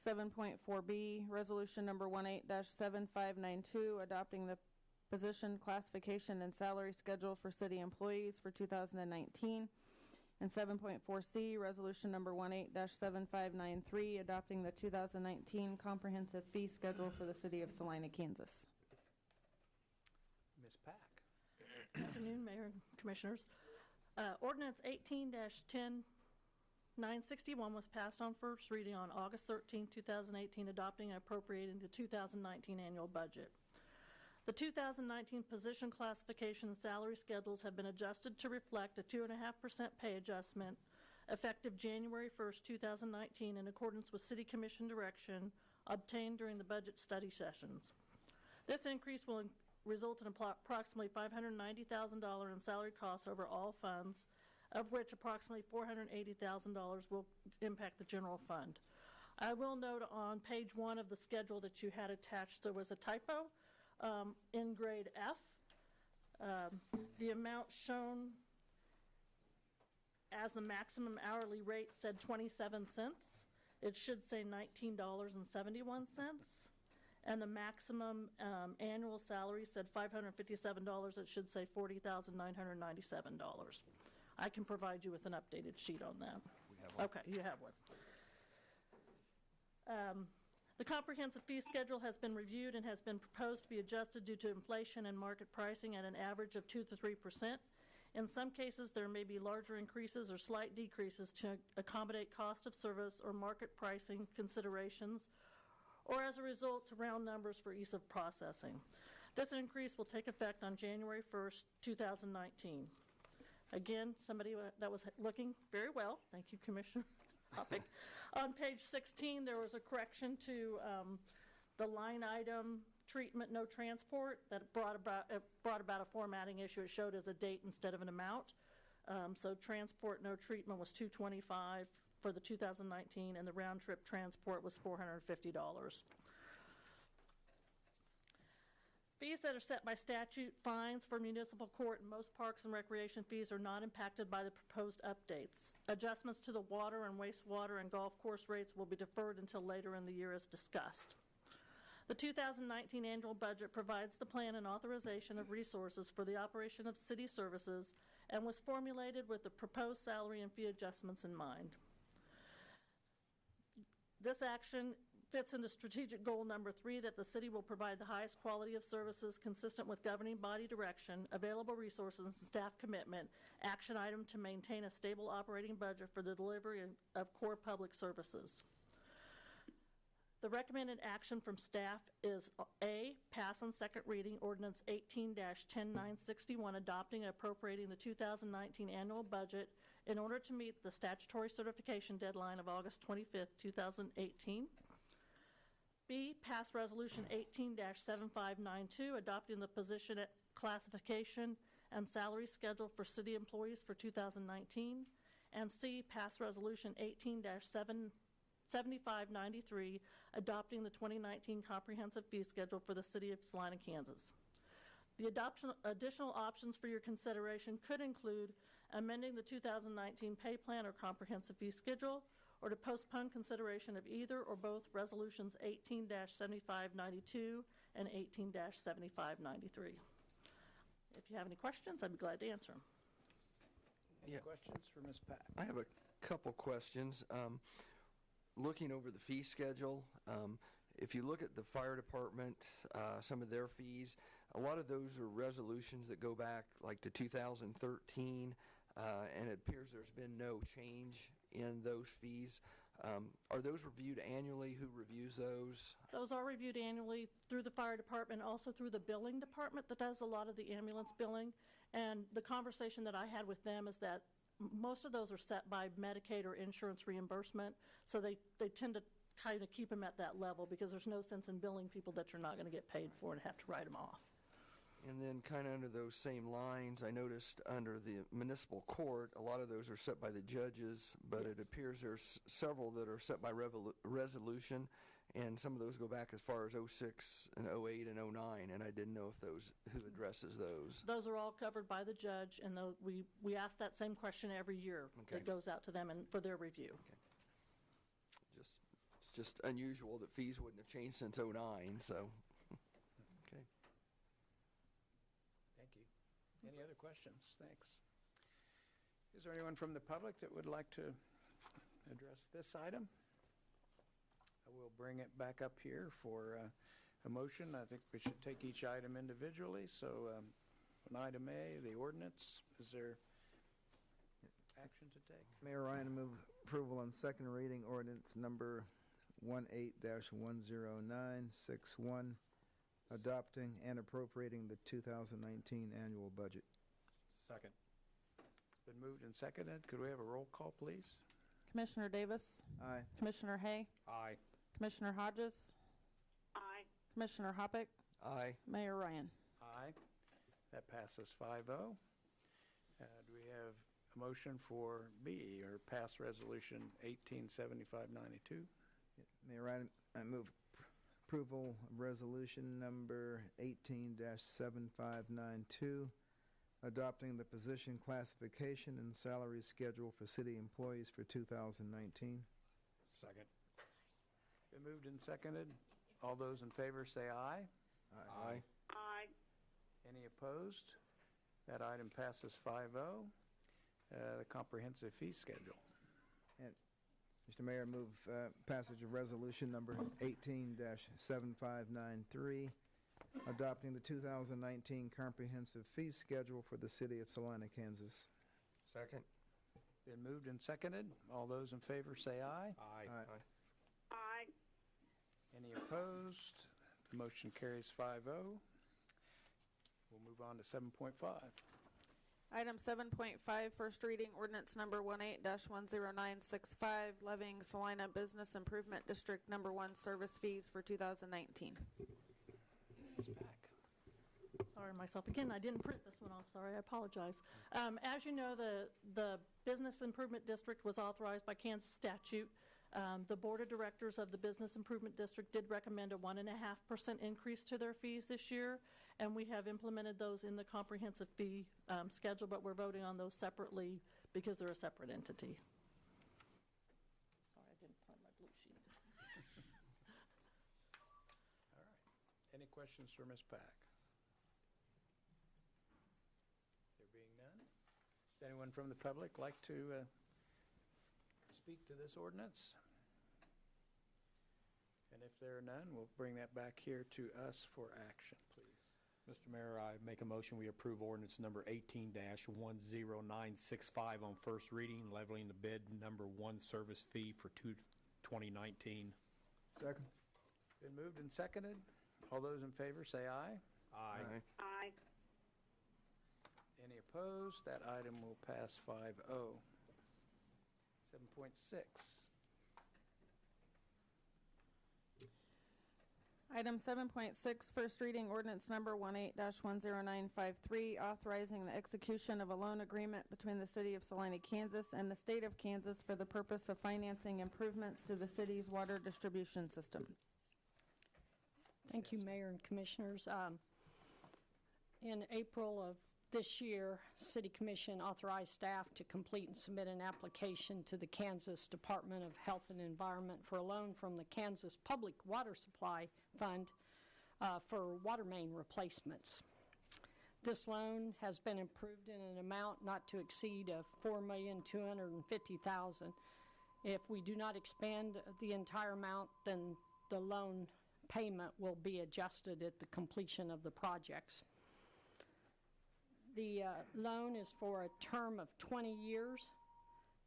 7.4B, resolution number 18-7592, adopting the position classification and salary schedule for city employees for 2019. And 7.4C, resolution number 18-7593, adopting the 2019 comprehensive fee schedule for the city of Salina, Kansas. Ms. Pack. Good afternoon, Mayor and Commissioners. Ordinance 18-10961 was passed on first reading on August 13, 2018, adopting and appropriating the 2019 annual budget. The 2019 position classification and salary schedules have been adjusted to reflect a 2.5% pay adjustment effective January 1st, 2019, in accordance with City Commission direction obtained during the budget study sessions. This increase will result in approximately $590,000 in salary costs over all funds, of which approximately $480,000 will impact the general fund. I will note on page 1 of the schedule that you had attached, there was a typo. In grade F, the amount shown as the maximum hourly rate said 27 cents. It should say $19.71. And the maximum annual salary said $557. It should say $40,997. I can provide you with an updated sheet on that. We have one. Okay, you have one. The comprehensive fee schedule has been reviewed and has been proposed to be adjusted due to inflation and market pricing at an average of 2 to 3%. In some cases, there may be larger increases or slight decreases to accommodate cost of service or market pricing considerations, or as a result to round numbers for ease of processing. This increase will take effect on January 1st, 2019. Again, somebody that was looking very well. Thank you, Commissioner Hoppick. On page 16, there was a correction to the line item treatment no transport that brought about a formatting issue. It showed as a date instead of an amount. So transport no treatment was $225 for the 2019, and the round trip transport was $450. Fees that are set by statute, fines for municipal court, and most parks and recreation fees are not impacted by the proposed updates. Adjustments to the water and wastewater and golf course rates will be deferred until later in the year as discussed. The 2019 annual budget provides the plan and authorization of resources for the operation of city services and was formulated with the proposed salary and fee adjustments in mind. This action fits into strategic goal number 3, that the city will provide the highest quality of services consistent with governing body direction, available resources, and staff commitment. Action item to maintain a stable operating budget for the delivery of core public services. The recommended action from staff is A, pass on second reading ordinance 18-10961, adopting and appropriating the 2019 annual budget in order to meet the statutory certification deadline of August 25th, 2018. B, pass resolution 18-7592, adopting the position classification and salary schedule for city employees for 2019. And C, pass resolution 18-7593, adopting the 2019 comprehensive fee schedule for the city of Salina, Kansas. The additional options for your consideration could include amending the 2019 pay plan or comprehensive fee schedule, or to postpone consideration of either or both resolutions 18-7592 and 18-7593. If you have any questions, I'd be glad to answer them. Any questions for Ms. Pack? I have a couple questions. Looking over the fee schedule, if you look at the fire department, some of their fees, a lot of those are resolutions that go back like to 2013, and it appears there's been no change in those fees. Are those reviewed annually? Who reviews those? Those are reviewed annually through the fire department, also through the billing department that does a lot of the ambulance billing. And the conversation that I had with them is that most of those are set by Medicaid or insurance reimbursement, so they tend to kind of keep them at that level because there's no sense in billing people that you're not going to get paid for and have to write them off. And then kind of under those same lines, I noticed under the municipal court, a lot of those are set by the judges, but it appears there's several that are set by resolution, and some of those go back as far as 06 and 08 and 09, and I didn't know if who addresses those. Those are all covered by the judge, and we ask that same question every year. Okay. It goes out to them and for their review. Okay. It's just unusual that fees wouldn't have changed since 09, so. Okay. Thank you. Any other questions? Thanks. Is there anyone from the public that would like to address this item? I will bring it back up here for a motion. I think we should take each item individually. So on item A, the ordinance, is there action to take? Mayor Ryan, I move approval on second reading ordinance number 18-10961, adopting and appropriating the 2019 annual budget. Second. It's been moved and seconded. Could we have a roll call, please? Commissioner Davis? Aye. Commissioner Hay? Aye. Commissioner Hodges? Aye. Commissioner Hoppick? Aye. Mayor Ryan? Aye. That passes 5-0. Do we have a motion for B, or pass resolution 187592? Mayor Ryan, I move approval of resolution number 18-7592, adopting the position classification and salary schedule for city employees for 2019. Second. Been moved and seconded. All those in favor say aye. Aye. Aye. Any opposed? That item passes 5-0. The comprehensive fee schedule. And Mr. Mayor, move passage of resolution number 18-7593, adopting the 2019 comprehensive fee schedule for the city of Salina, Kansas. Second. Been moved and seconded. All those in favor say aye. Aye. Aye. Aye. Any opposed? The motion carries 5-0. We'll move on to 7.5. Item 7.5, first reading ordinance number 18-10965, levying Salina Business Improvement District Number 1 service fees for 2019. Sorry, myself again. I didn't print this one off. Sorry, I apologize. As you know, the Business Improvement District was authorized by Kansas statute. The Board of Directors of the Business Improvement District did recommend a 1.5% increase to their fees this year, and we have implemented those in the comprehensive fee schedule, but we're voting on those separately because they're a separate entity. Sorry, I didn't print my blue sheet. All right. Any questions for Ms. Pack? There being none, does anyone from the public like to speak to this ordinance? And if there are none, we'll bring that back here to us for action, please. Mr. Mayor, I make a motion we approve ordinance number 18-10965 on first reading, leveling the bid number 1 service fee for 2019. Second. Been moved and seconded. All those in favor say aye. Aye. Aye. Any opposed? That item will pass 5-0. 7.6. Item 7.6, first reading ordinance number 18-10953, authorizing the execution of a loan agreement between the City of Salina, Kansas and the State of Kansas for the purpose of financing improvements to the city's water distribution system. Thank you, Mayor and Commissioners. In April of this year, City Commission authorized staff to complete and submit an application to the Kansas Department of Health and Environment for a loan from the Kansas Public Water Supply Fund for water main replacements. This loan has been approved in an amount not to exceed $4,250,000. If we do not expend the entire amount, then the loan payment will be adjusted at the completion of the projects. The loan is for a term of 20 years,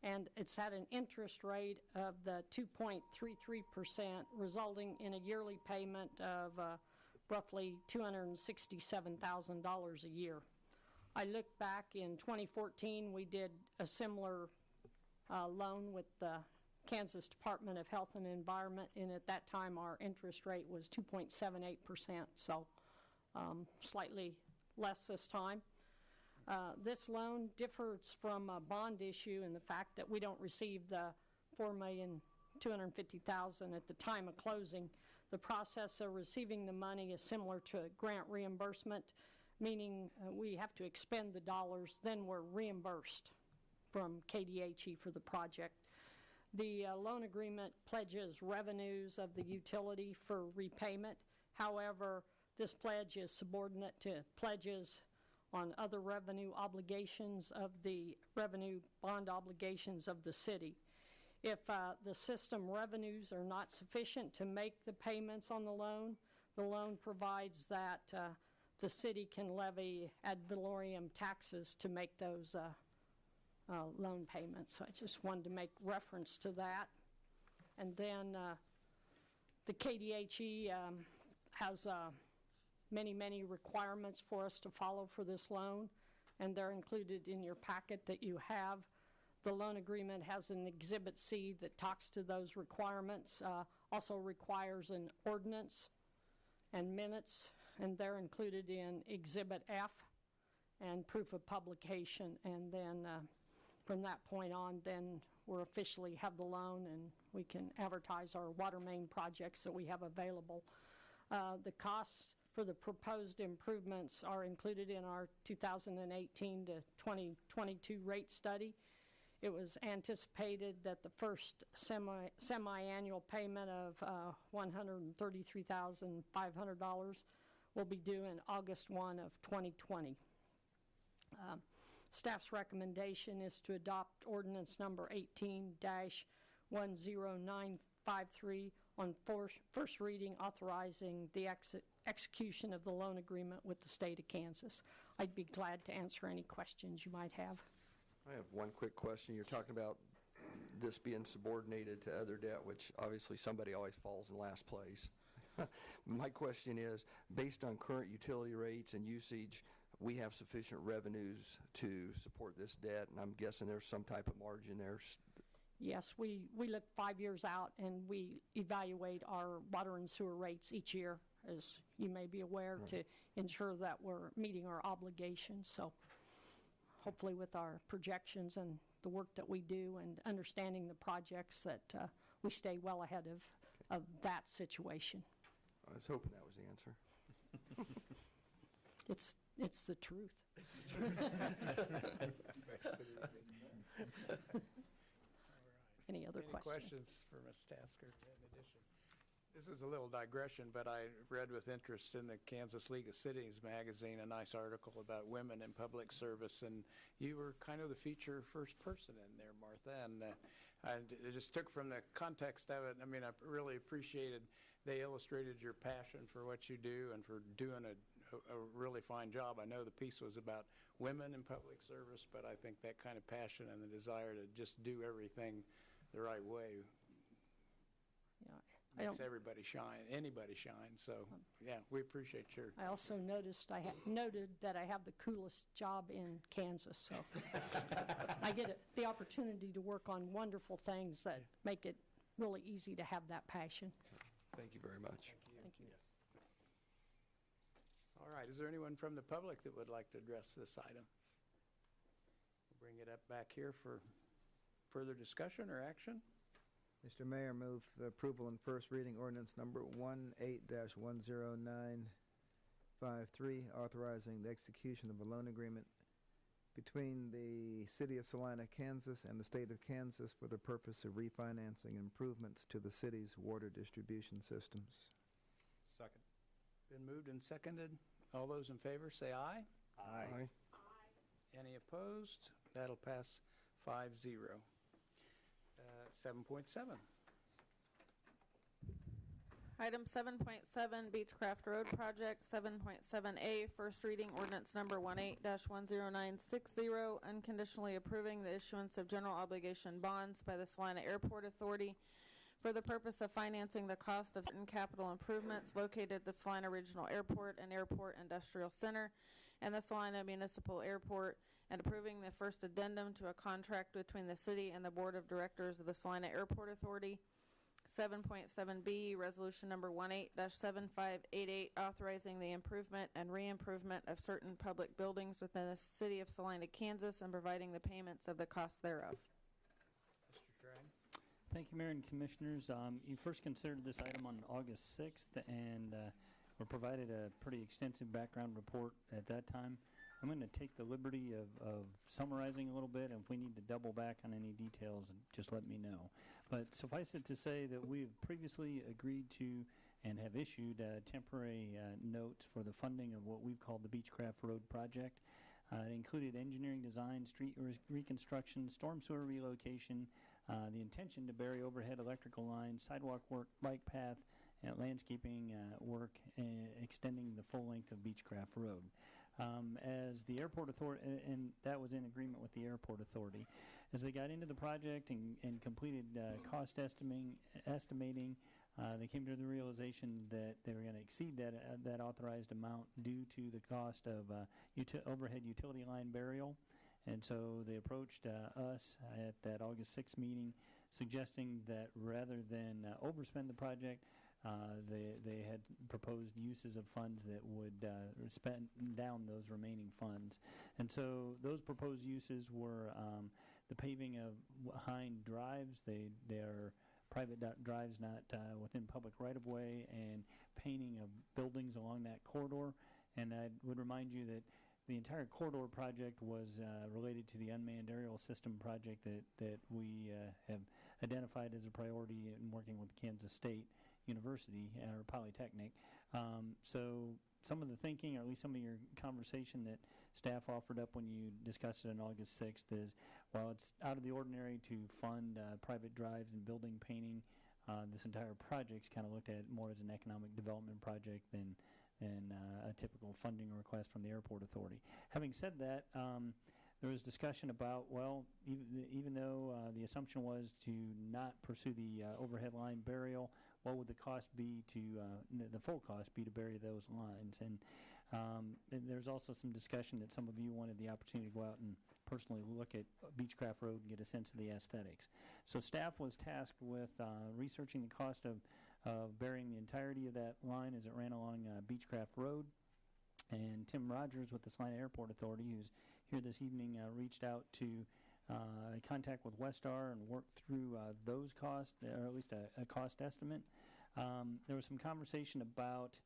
and it's at an interest rate of the 2.33%, resulting in a yearly payment of roughly $267,000 a year. I look back in 2014, we did a similar loan with the Kansas Department of Health and Environment, and at that time our interest rate was 2.78%, so slightly less this time. This loan differs from a bond issue in the fact that we don't receive the $4,250,000 at the time of closing. The process of receiving the money is similar to grant reimbursement, meaning we have to expend the dollars, then we're reimbursed from KDHE for the project. The loan agreement pledges revenues of the utility for repayment. However, this pledge is subordinate to pledges on other revenue obligations of the revenue bond obligations of the city. If the system revenues are not sufficient to make the payments on the loan provides that the city can levy ad valorem taxes to make those loan payments. So I just wanted to make reference to that. And then the KDHE has many requirements for us to follow for this loan, and they're included in your packet that you have. The loan agreement has an Exhibit C that talks to those requirements, also requires an ordinance and minutes, and they're included in Exhibit F and proof of publication. And then from that point on, then we're officially have the loan and we can advertise our water main projects that we have available. The costs for the proposed improvements are included in our 2018 to 2022 rate study. It was anticipated that the first semi-annual payment of $133,500 will be due in August 1 of 2020. Staff's recommendation is to adopt ordinance number 18-10953 on first reading, authorizing the execution of the loan agreement with the state of Kansas. I'd be glad to answer any questions you might have. I have one quick question. You're talking about this being subordinated to other debt, which obviously somebody always falls in last place. My question is, based on current utility rates and usage, we have sufficient revenues to support this debt, and I'm guessing there's some type of margin there. Yes, we look 5 years out, and we evaluate our water and sewer rates each year, as you may be aware, to ensure that we're meeting our obligations. So hopefully with our projections and the work that we do and understanding the projects that we stay well ahead of that situation. I was hoping that was the answer. It's the truth. Any other questions for Ms. Tasker in addition? This is a little digression, but I read with interest in the Kansas League of Cities magazine a nice article about women in public service, and you were kind of the feature first person in there, Martha, and I just took from the context of it. I mean, I really appreciated they illustrated your passion for what you do and for doing a really fine job. I know the piece was about women in public service, but I think that kind of passion and the desire to just do everything the right way makes everybody shine, anybody shine. So, yeah, we appreciate your... I also noted that I have the coolest job in Kansas, so I get the opportunity to work on wonderful things that make it really easy to have that passion. Thank you very much. Thank you. Yes. All right, is there anyone from the public that would like to address this item? We'll bring it up back here for further discussion or action. Mr. Mayor, move the approval and first reading ordinance number 18-10953, authorizing the execution of a loan agreement between the City of Salina, Kansas and the State of Kansas for the purpose of refinancing improvements to the city's water distribution systems. Second. Been moved and seconded. All those in favor say aye. Aye. Any opposed? That'll pass 5-0. 7.7. Item 7.7, Beechcraft Road Project. 7.7A, first reading ordinance number 18-10960, unconditionally approving the issuance of general obligation bonds by the Salina Airport Authority for the purpose of financing the cost of certain capital improvements located at the Salina Regional Airport and Airport Industrial Center and the Salina Municipal Airport, and approving the first addendum to a contract between the city and the Board of Directors of the Salina Airport Authority. 7.7B, Resolution Number 18-7588, authorizing the improvement and re-improvement of certain public buildings within the city of Salina, Kansas, and providing the payments of the cost thereof. Thank you, Mayor and Commissioners. You first considered this item on August 6th, and were provided a pretty extensive background report at that time. I'm going to take the liberty of summarizing a little bit, and if we need to double back on any details, just let me know. But suffice it to say that we have previously agreed to and have issued temporary notes for the funding of what we've called the Beechcraft Road project. It included engineering design, street reconstruction, storm sewer relocation, the intention to bury overhead electrical lines, sidewalk work, bike path, and landscaping work extending the full length of Beechcraft Road. As the airport authority, and that was in agreement with the airport authority, as they got into the project and completed cost estimating, they came to the realization that they were going to exceed that authorized amount due to the cost of overhead utility line burial. And so they approached us at that August 6th meeting, suggesting that rather than overspend the project, they had proposed uses of funds that would spend down those remaining funds. And so those proposed uses were the paving of behind drives. They are private drives not within public right-of-way, and painting of buildings along that corridor. And I would remind you that the entire corridor project was related to the unmanned aerial system project that we have identified as a priority in working with Kansas State University or Polytechnic. So some of the thinking, or at least some of your conversation that staff offered up when you discussed it on August 6th is, while it's out of the ordinary to fund private drives and building painting, this entire project's kind of looked at more as an economic development project than a typical funding request from the airport authority. Having said that, there was discussion about, well, even though the assumption was to not pursue the overhead line burial, what would the cost be to, the full cost be to bury those lines? And there's also some discussion that some of you wanted the opportunity to go out and personally look at Beechcraft Road and get a sense of the aesthetics. So staff was tasked with researching the cost of burying the entirety of that line as it ran along Beechcraft Road. And Tim Rogers with the Salina Airport Authority, who's here this evening, reached out to contact with Westar and work through those costs, or at least a cost estimate. There was some conversation about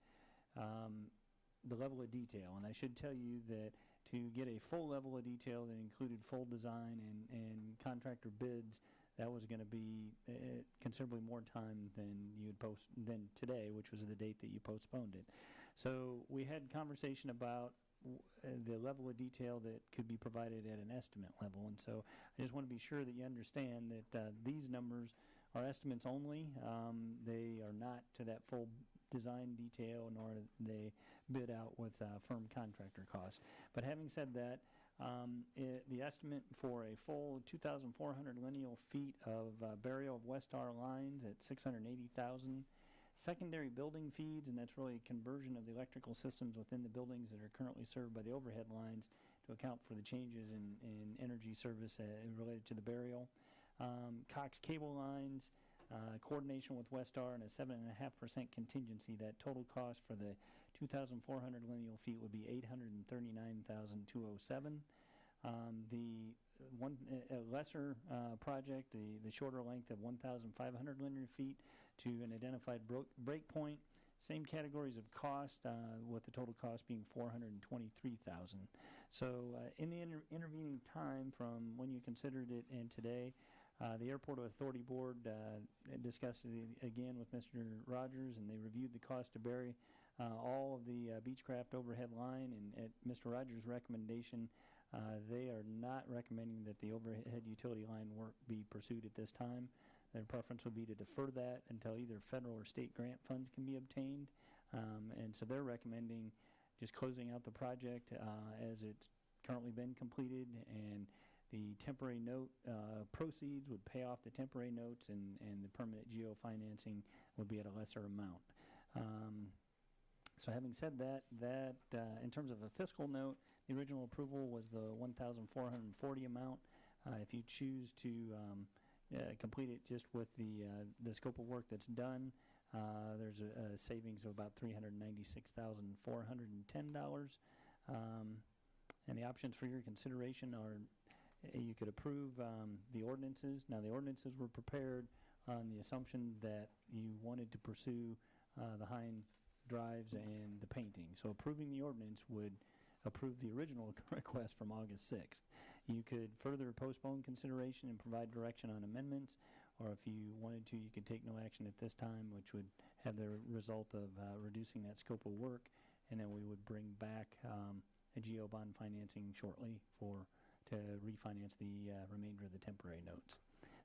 the level of detail, and I should tell you that to get a full level of detail that included full design and contractor bids, that was going to be considerably more time than today, which was the date that you postponed it. So we had conversation about the level of detail that could be provided at an estimate level. And so I just want to be sure that you understand that these numbers are estimates only. They are not to that full design detail, nor are they bid out with firm contractor costs. But having said that, the estimate for a full 2,400 lineal feet of burial of Westar lines at $680,000. Secondary building feeds, and that's really a conversion of the electrical systems within the buildings that are currently served by the overhead lines to account for the changes in energy service related to the burial. Cox cable lines, coordination with Westar, and a 7.5% contingency. That total cost for the 2,400 lineal feet would be $839,207. The lesser project, the shorter length of 1,500 linear feet to an identified break point, same categories of cost, with the total cost being $423,000. So in the intervening time from when you considered it and today, the Airport Authority Board discussed it again with Mr. Rogers, and they reviewed the cost to bury all of the Beechcraft overhead line, and at Mr. Rogers' recommendation, they are not recommending that the overhead utility line work be pursued at this time. Their preference would be to defer that until either federal or state grant funds can be obtained. And so they're recommending just closing out the project as it's currently been completed, and the temporary note proceeds would pay off the temporary notes, and the permanent geofinancing would be at a lesser amount. So having said that, in terms of a fiscal note, the original approval was the $1,440 amount. If you choose to complete it just with the scope of work that's done, there's a savings of about $396,410. And the options for your consideration are you could approve the ordinances. Now, the ordinances were prepared on the assumption that you wanted to pursue the Hine drives and the painting. So approving the ordinance would approve the original request from August 6th. You could further postpone consideration and provide direction on amendments, or if you wanted to, you could take no action at this time, which would have the result of reducing that scope of work, and then we would bring back a GO bond financing shortly to refinance the remainder of the temporary notes.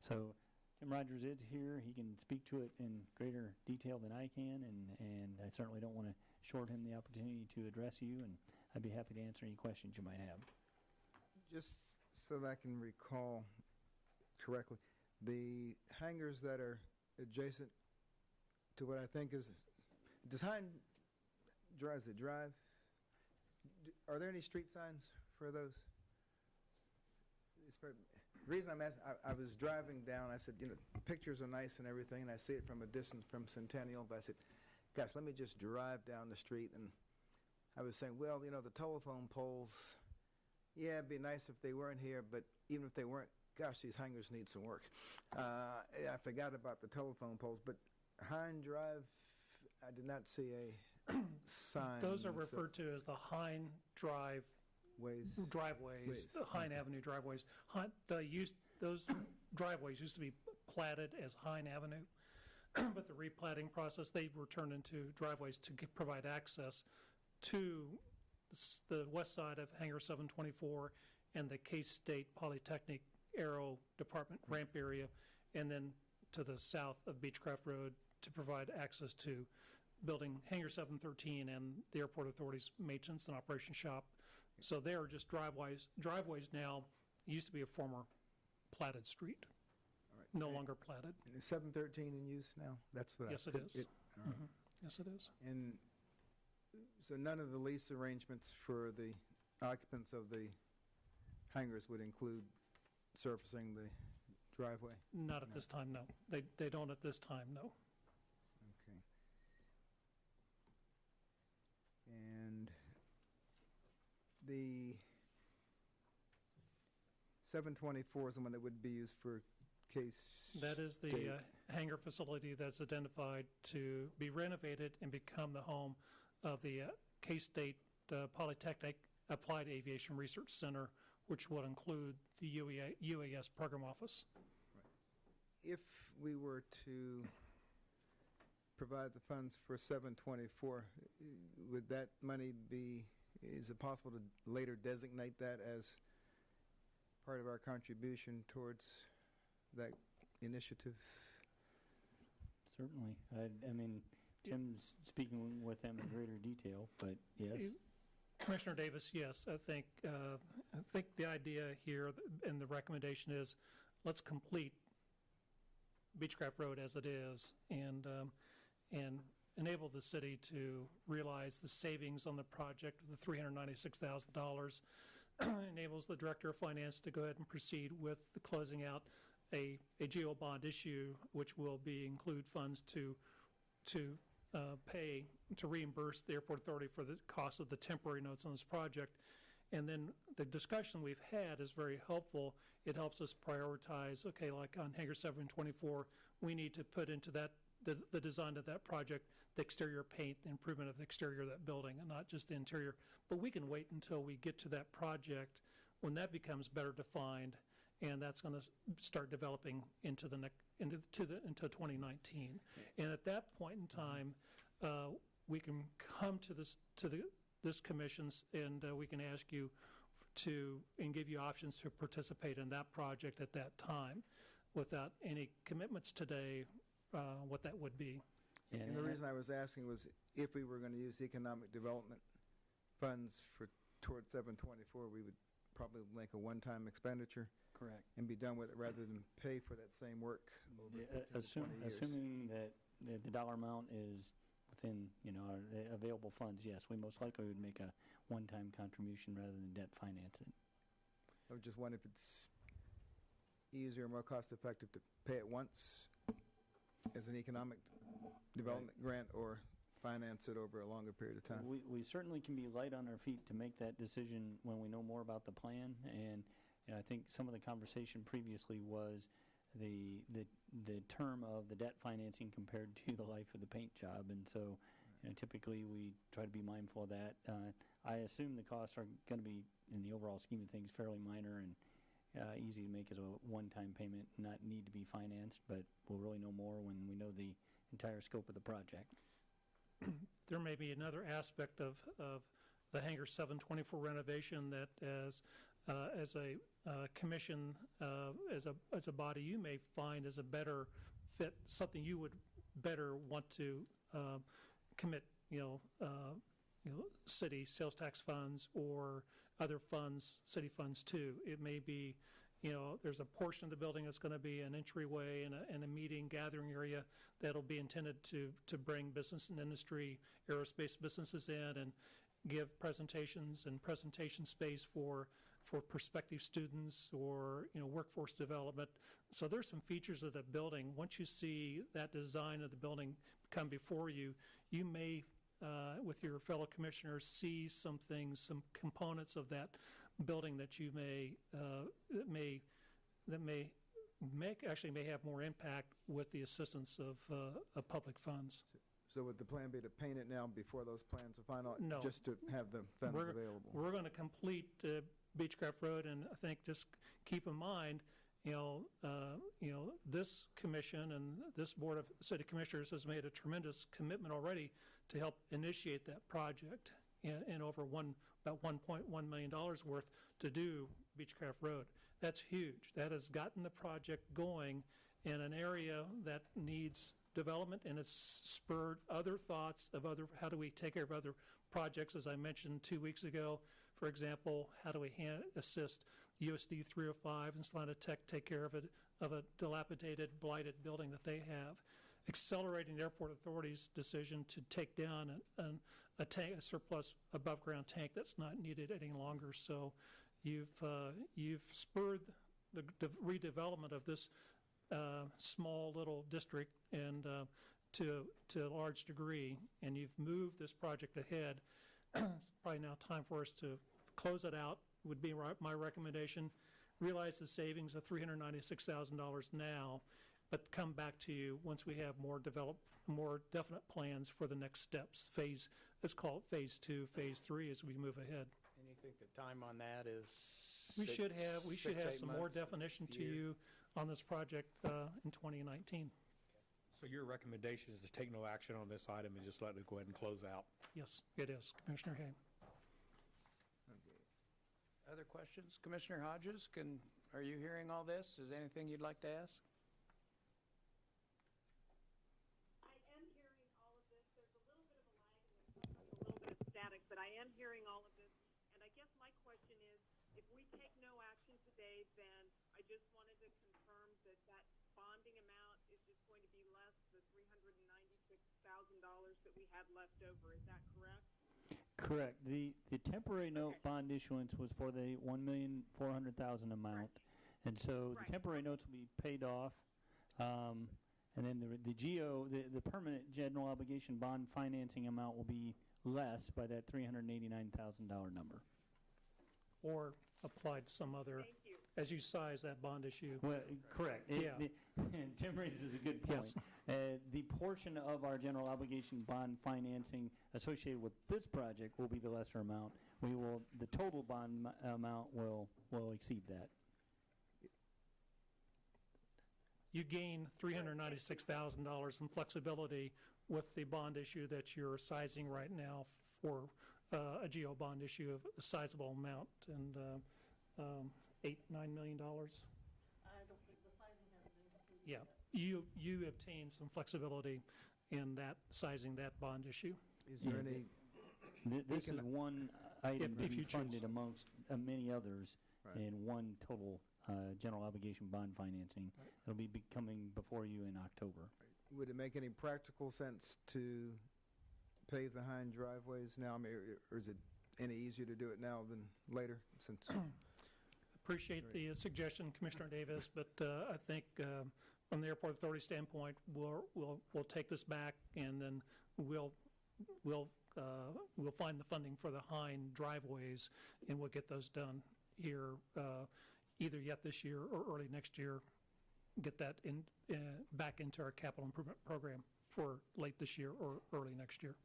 So Tim Rogers is here. He can speak to it in greater detail than I can, and I certainly don't want to short him the opportunity to address you, and I'd be happy to answer any questions you might have. Just so that I can recall correctly, the hangars that are adjacent to what I think is, does Hine Drive, are there any street signs for those? The reason I'm asking, I was driving down, I said, you know, pictures are nice and everything, and I see it from a distance from Centennial, but I said, gosh, let me just drive down the street, and I was saying, well, you know, the telephone poles, yeah, it'd be nice if they weren't here, but even if they weren't, gosh, these hangars need some work. I forgot about the telephone poles, but Hine Drive, I did not see a sign. Those are referred to as the Hine driveways, the Hine Avenue driveways. Those driveways used to be platted as Hine Avenue, but the replatting process, they were turned into driveways to provide access to the west side of Hangar 724 and the K-State Polytechnic Aero Department ramp area, and then to the south of Beechcraft Road to provide access to building Hangar 713 and the Airport Authority's maintenance and operations shop. So they are just driveways. Driveways now used to be a former platted street, no longer platted. And is 713 in use now? That's what yes, it is. Yes, it is. And so none of the lease arrangements for the occupants of the hangars would include surfacing the driveway? Not at this time, no. They don't at this time, no. Okay. And the 724 is the one that would be used for case. That is the hangar facility that's identified to be renovated and become the home of the K-State Polytechnic Applied Aviation Research Center, which will include the UAS program office. Right. If we were to provide the funds for 724, would that money is it possible to later designate that as part of our contribution towards that initiative? Certainly. I mean, Tim's speaking with them in greater detail, but yes. Commissioner Davis, yes. I think the idea here and the recommendation is let's complete Beechcraft Road as it is and enable the city to realize the savings on the project of the $396,000. Enables the Director of Finance to go ahead and proceed with the closing out a GO bond issue, which will include funds to reimburse the Airport Authority for the cost of the temporary notes on this project. And then the discussion we've had is very helpful. It helps us prioritize, okay, like on Hangar 724, we need to put into that the design of that project, the exterior paint, the improvement of the exterior of that building, and not just the interior. But we can wait until we get to that project when that becomes better defined, and that's going to start developing into 2019. And at that point in time, we can come to this commission's, and we can ask you and give you options to participate in that project at that time, without any commitments today, what that would be. And the reason I was asking was if we were going to use economic development funds towards 724, we would probably make a one-time expenditure. Correct. And be done with it rather than pay for that same work over 20 years. Assuming that the dollar amount is within our available funds, yes, we most likely would make a one-time contribution rather than debt finance it. I was just wondering if it's easier, more cost-effective to pay it once as an economic development grant or finance it over a longer period of time? We certainly can be light on our feet to make that decision when we know more about the plan, and I think some of the conversation previously was the term of the debt financing compared to the life of the paint job, and so typically we try to be mindful of that. I assume the costs are going to be, in the overall scheme of things, fairly minor and easy to make as a one-time payment, not need to be financed, but we'll really know more when we know the entire scope of the project. There may be another aspect of the Hangar 724 renovation that as a commission, as a body, you may find as a better fit, something you would better want to commit, city sales tax funds or other funds, city funds too. It may be, there's a portion of the building that's going to be an entryway and a meeting gathering area that'll be intended to bring business and industry, aerospace businesses in and give presentations and presentation space for prospective students or workforce development. So there's some features of the building. Once you see that design of the building come before you, you may, with your fellow commissioners, see some things, some components of that building that you may may have more impact with the assistance of public funds. So would the plan be to paint it now before those plans are final? No. Just to have the funds available? We're going to complete Beechcraft Road, and I think just keep in mind, this commission and this Board of City Commissioners has made a tremendous commitment already to help initiate that project and over about $1.1 million worth to do Beechcraft Road. That's huge. That has gotten the project going in an area that needs development, and it's spurred other thoughts of how do we take care of other projects, as I mentioned 2 weeks ago. For example, how do we assist USD 305 and Salina Tech take care of a dilapidated, blighted building that they have. Accelerating the Airport Authority's decision to take down a surplus above-ground tank that's not needed any longer. So you've spurred the redevelopment of this small little district and to a large degree, and you've moved this project ahead. It's probably now time for us to close it out, would be my recommendation. Realize the savings of $396,000 now, but come back to you once we have more definite plans for the next steps. Let's call it phase 2, phase 3 as we move ahead. And you think the time on that is We should have some more months, definition to you on this project in 2019. So your recommendation is to take no action on this item and just let it go ahead and close out? Yes, it is, Commissioner Hay. Other questions? Commissioner Hodges, are you hearing all this? Is there anything you'd like to ask? I am hearing all of this. There's a little bit of a lag and there's a little bit of static, but I am hearing all of this. And I guess my question is, if we take no action today, then I just wanted to confirm that bonding amount is just going to be less the $396,000 that we had left over. Is that correct? Correct. The temporary note bond issuance was for the $1,400,000 amount, and so the temporary notes will be paid off, and then the permanent general obligation bond financing amount will be less by that $389,000 number. Or applied to some other, as you size that bond issue. Well, correct. Tim raises a good point. Yes. The portion of our general obligation bond financing associated with this project will be the lesser amount. The total bond amount will exceed that. You gain $396,000 in flexibility with the bond issue that you're sizing right now for a GO bond issue of a sizable amount, and $8-9 million. I don't think the sizing hasn't been completed. Yeah, you obtain some flexibility in that sizing that bond issue. Is there any? This is one item if to be you funded choose. amongst many others in one total general obligation bond financing. It'll be coming before you in October. Would it make any practical sense to pave the hind driveways now? I mean, or is it any easier to do it now than later? Since appreciate the suggestion, Commissioner Davis, but I think from the Airport Authority standpoint, we'll take this back, and then we'll find the funding for the Hine driveways, and we'll get those done here either yet this year or early next year. Get that back into our capital improvement program for late this year or early next year.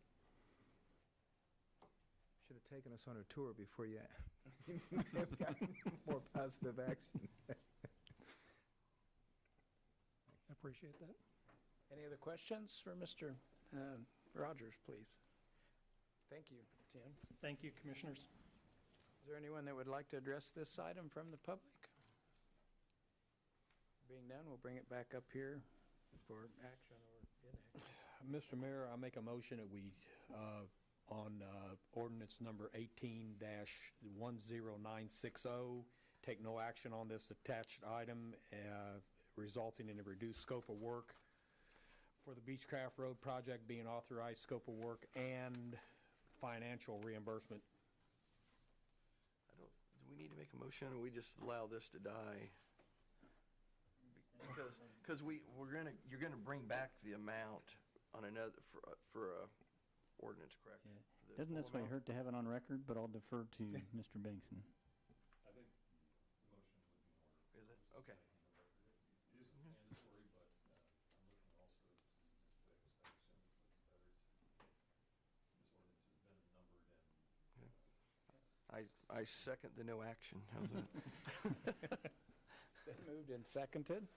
Should have taken us on a tour before you have gotten more positive action. I appreciate that. Any other questions for Mr. Rogers, please? Thank you, Tim. Thank you, Commissioners. Is there anyone that would like to address this item from the public? Being done, we'll bring it back up here for action or inaction. Mr. Mayor, I make a motion that we, on ordinance number 18-10960, take no action on this attached item, resulting in a reduced scope of work for the Beechcraft Road project being authorized scope of work and financial reimbursement. Do we need to make a motion, or we just allow this to die? Because you're gonna bring back the amount on another for ordinance, correct? Yeah. Doesn't necessarily hurt to have it on record, but I'll defer to Mr. Bengtson. I think the motion would be in order. Is it? Okay. It is mandatory, but I'm looking also to Mr. Davis. I assume it's looking better to, this ordinance has been numbered and. I second the no action. How's that? Been moved and seconded.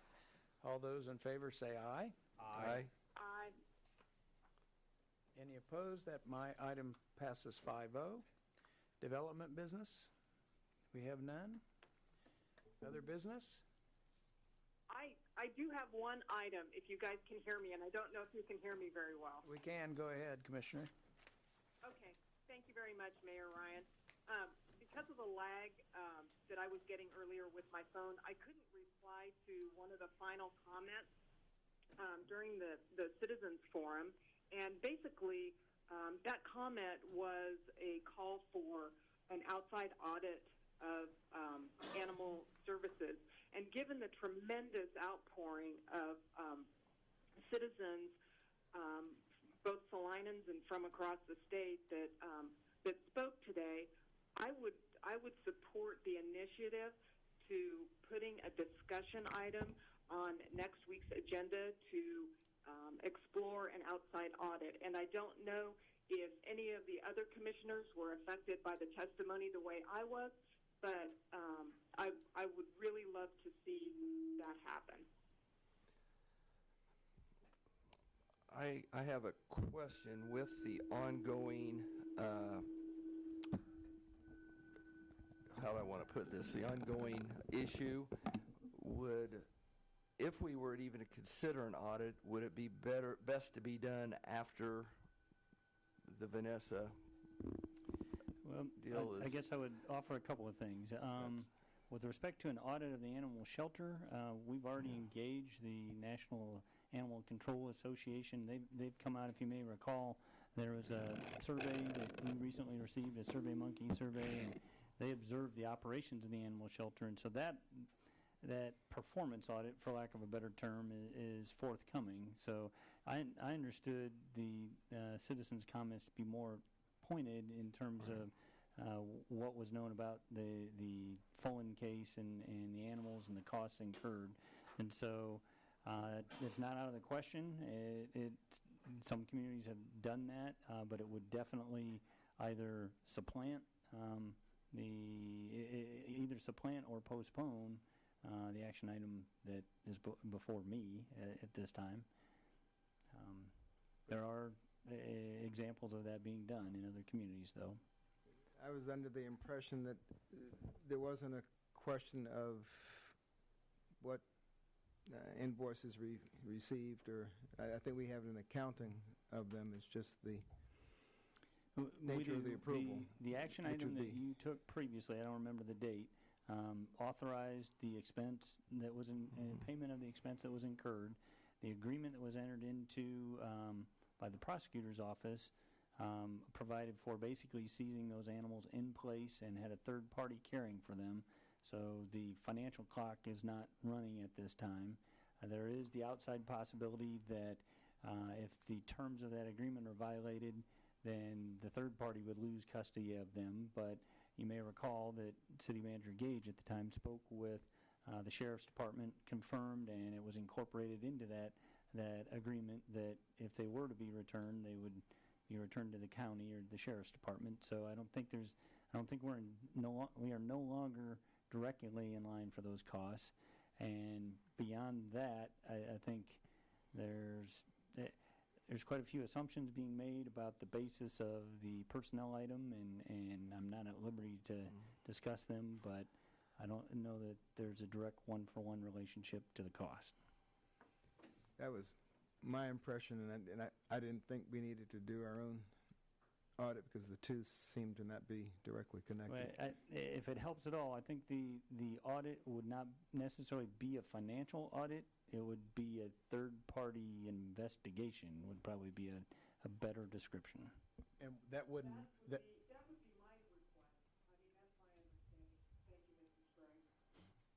All those in favor say aye. Aye. Aye. Any opposed? That my item passes 5-0. Development business? We have none. Other business? I do have one item, if you guys can hear me, and I don't know if you can hear me very well. We can. Go ahead, Commissioner. Okay. Thank you very much, Mayor Ryan. Because of the lag that I was getting earlier with my phone, I couldn't reply to one of the final comments during the Citizens Forum. And basically, that comment was a call for an outside audit of animal services. And given the tremendous outpouring of citizens, both Salinans and from across the state that spoke today, I would support the initiative to putting a discussion item on next week's agenda to explore an outside audit. And I don't know if any of the other commissioners were affected by the testimony the way I was, but I would really love to see that happen. I have a question with the ongoing how do I want to put this? The ongoing issue if we were to even consider an audit, would it be best to be done after the Vanessa deal? I guess I would offer a couple of things. With respect to an audit of the animal shelter, we've already engaged the National Animal Control Association. They've come out, if you may recall, there was a survey that we recently received, a SurveyMonkey survey, and they observed the operations of the animal shelter, and so that performance audit, for lack of a better term, is forthcoming. So I understood the citizens' comments to be more pointed in terms of what was known about the Fullen case and the animals and the costs incurred, and so it's not out of the question. Some communities have done that, but it would definitely either supplant either supplant or postpone the action item that is before me at this time. There are examples of that being done in other communities, though. I was under the impression that there wasn't a question of what invoices received, or I think we have an accounting of them. It's just the nature of the approval. The action item that you took previously, I don't remember the date, authorized the expense that was in payment of the expense that was incurred. The agreement that was entered into by the prosecutor's office provided for basically seizing those animals in place and had a third party caring for them. So the financial clock is not running at this time. There is the outside possibility that if the terms of that agreement are violated, then the third party would lose custody of them. But you may recall that City Manager Gage at the time spoke with the Sheriff's Department, confirmed, and it was incorporated into that agreement that if they were to be returned, they would be returned to the county or the Sheriff's Department. So I don't think we are no longer directly in line for those costs. And beyond that, I think there's quite a few assumptions being made about the basis of the personnel item, and I'm not at liberty to discuss them, but I don't know that there's a direct one-for-one relationship to the cost. That was my impression, and I didn't think we needed to do our own audit because the two seem to not be directly connected. Well, if it helps at all, I think the audit would not necessarily be a financial audit. It would be a third-party investigation would probably be a better description. And that wouldn't... That would be my request. I mean, that's my understanding. Thank you, Mrs. Gray.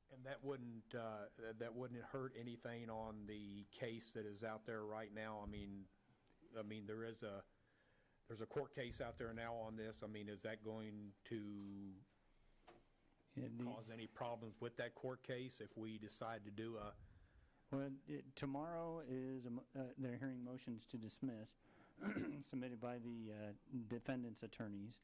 And that wouldn't hurt anything on the case that is out there right now. I mean, there's a court case out there now on this. I mean, is that going to cause any problems with that court case if we decide to do a... Well, tomorrow is they're hearing motions to dismiss submitted by the defendant's attorneys.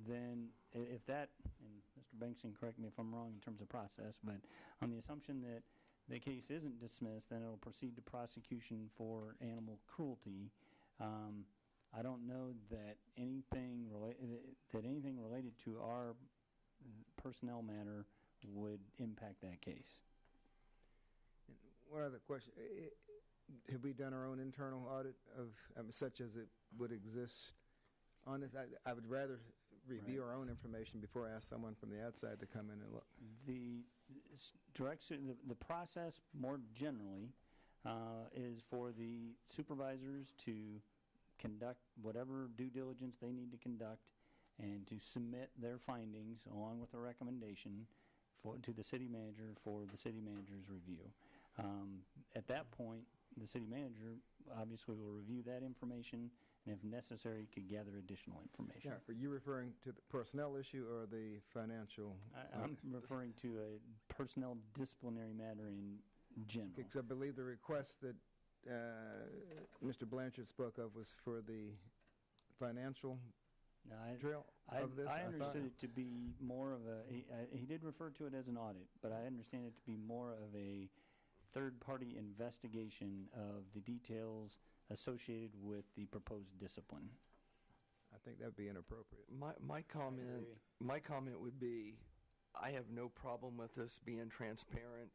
Then if that, and Mr. Banks can correct me if I'm wrong in terms of process, but on the assumption that the case isn't dismissed, then it'll proceed to prosecution for animal cruelty. I don't know that anything related to our personnel matter would impact that case. One other question. Have we done our own internal audit of such as it would exist on this? I would rather review our own information before I ask someone from the outside to come in and look. The process more generally is for the supervisors to conduct whatever due diligence they need to conduct and to submit their findings along with a recommendation to the city manager for the city manager's review. At that point, the city manager obviously will review that information and if necessary could gather additional information. Yeah, are you referring to the personnel issue or the financial? I'm referring to a personnel disciplinary matter in general. Because I believe the request that Mr. Blanchard spoke of was for the financial trail of this. I understood it to be more of he did refer to it as an audit, but I understand it to be more of a third-party investigation of the details associated with the proposed discipline. I think that would be inappropriate. My comment would be, I have no problem with this being transparent.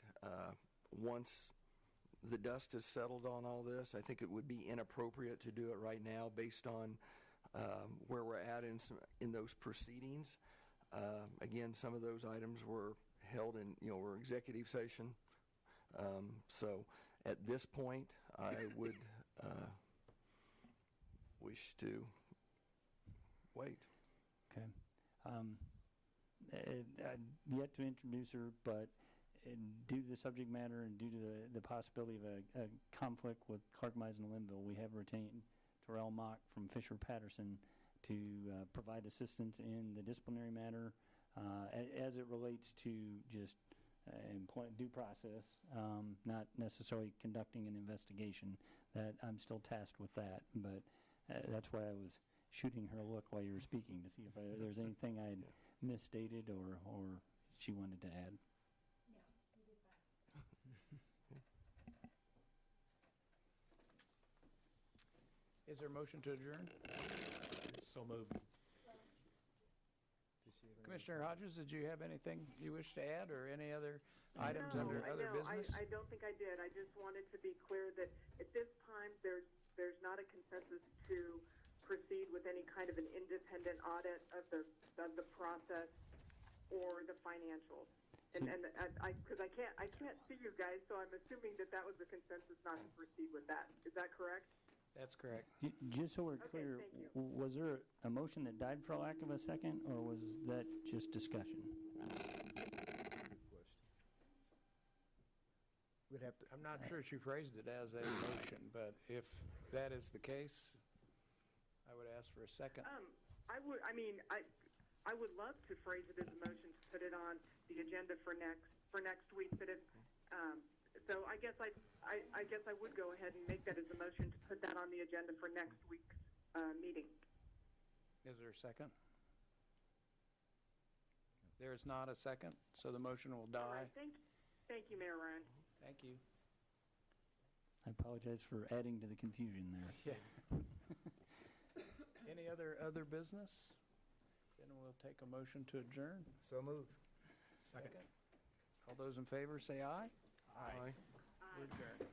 Once the dust is settled on all this, I think it would be inappropriate to do it right now based on where we're at in those proceedings. Again, some of those items were held in, were executive session. So at this point, I would wish to wait. Okay. Yet to introduce her, but due to the subject matter and due to the possibility of a conflict with Clark Misen Linville, we have retained Terrell Mock from Fisher Patterson to provide assistance in the disciplinary matter as it relates to just due process, not necessarily conducting an investigation. That I'm still tasked with that, but that's why I was shooting her a look while you were speaking to see if there's anything I had misstated or she wanted to add. Is there a motion to adjourn? So moved. Commissioner Hodges, did you have anything you wish to add or any other items under other business? I don't think I did. I just wanted to be clear that at this time there's not a consensus to proceed with any kind of an independent audit of the process or the financials. And because I can't see you guys, so I'm assuming that was the consensus not to proceed with that. Is that correct? That's correct. Just so we're clear, was there a motion that died for lack of a second, or was that just discussion? We'd have to, I'm not sure she phrased it as a motion, but if that is the case, I would ask for a second. I would love to phrase it as a motion to put it on the agenda for next week, but if, so I guess I would go ahead and make that as a motion to put that on the agenda for next week's meeting. Is there a second? There is not a second, so the motion will die. All right, thank you, Mayor Ryan. Thank you. I apologize for adding to the confusion there. Yeah. Any other business? Then we'll take a motion to adjourn. so moved. Second. All those in favor say aye. Aye. We're adjourned.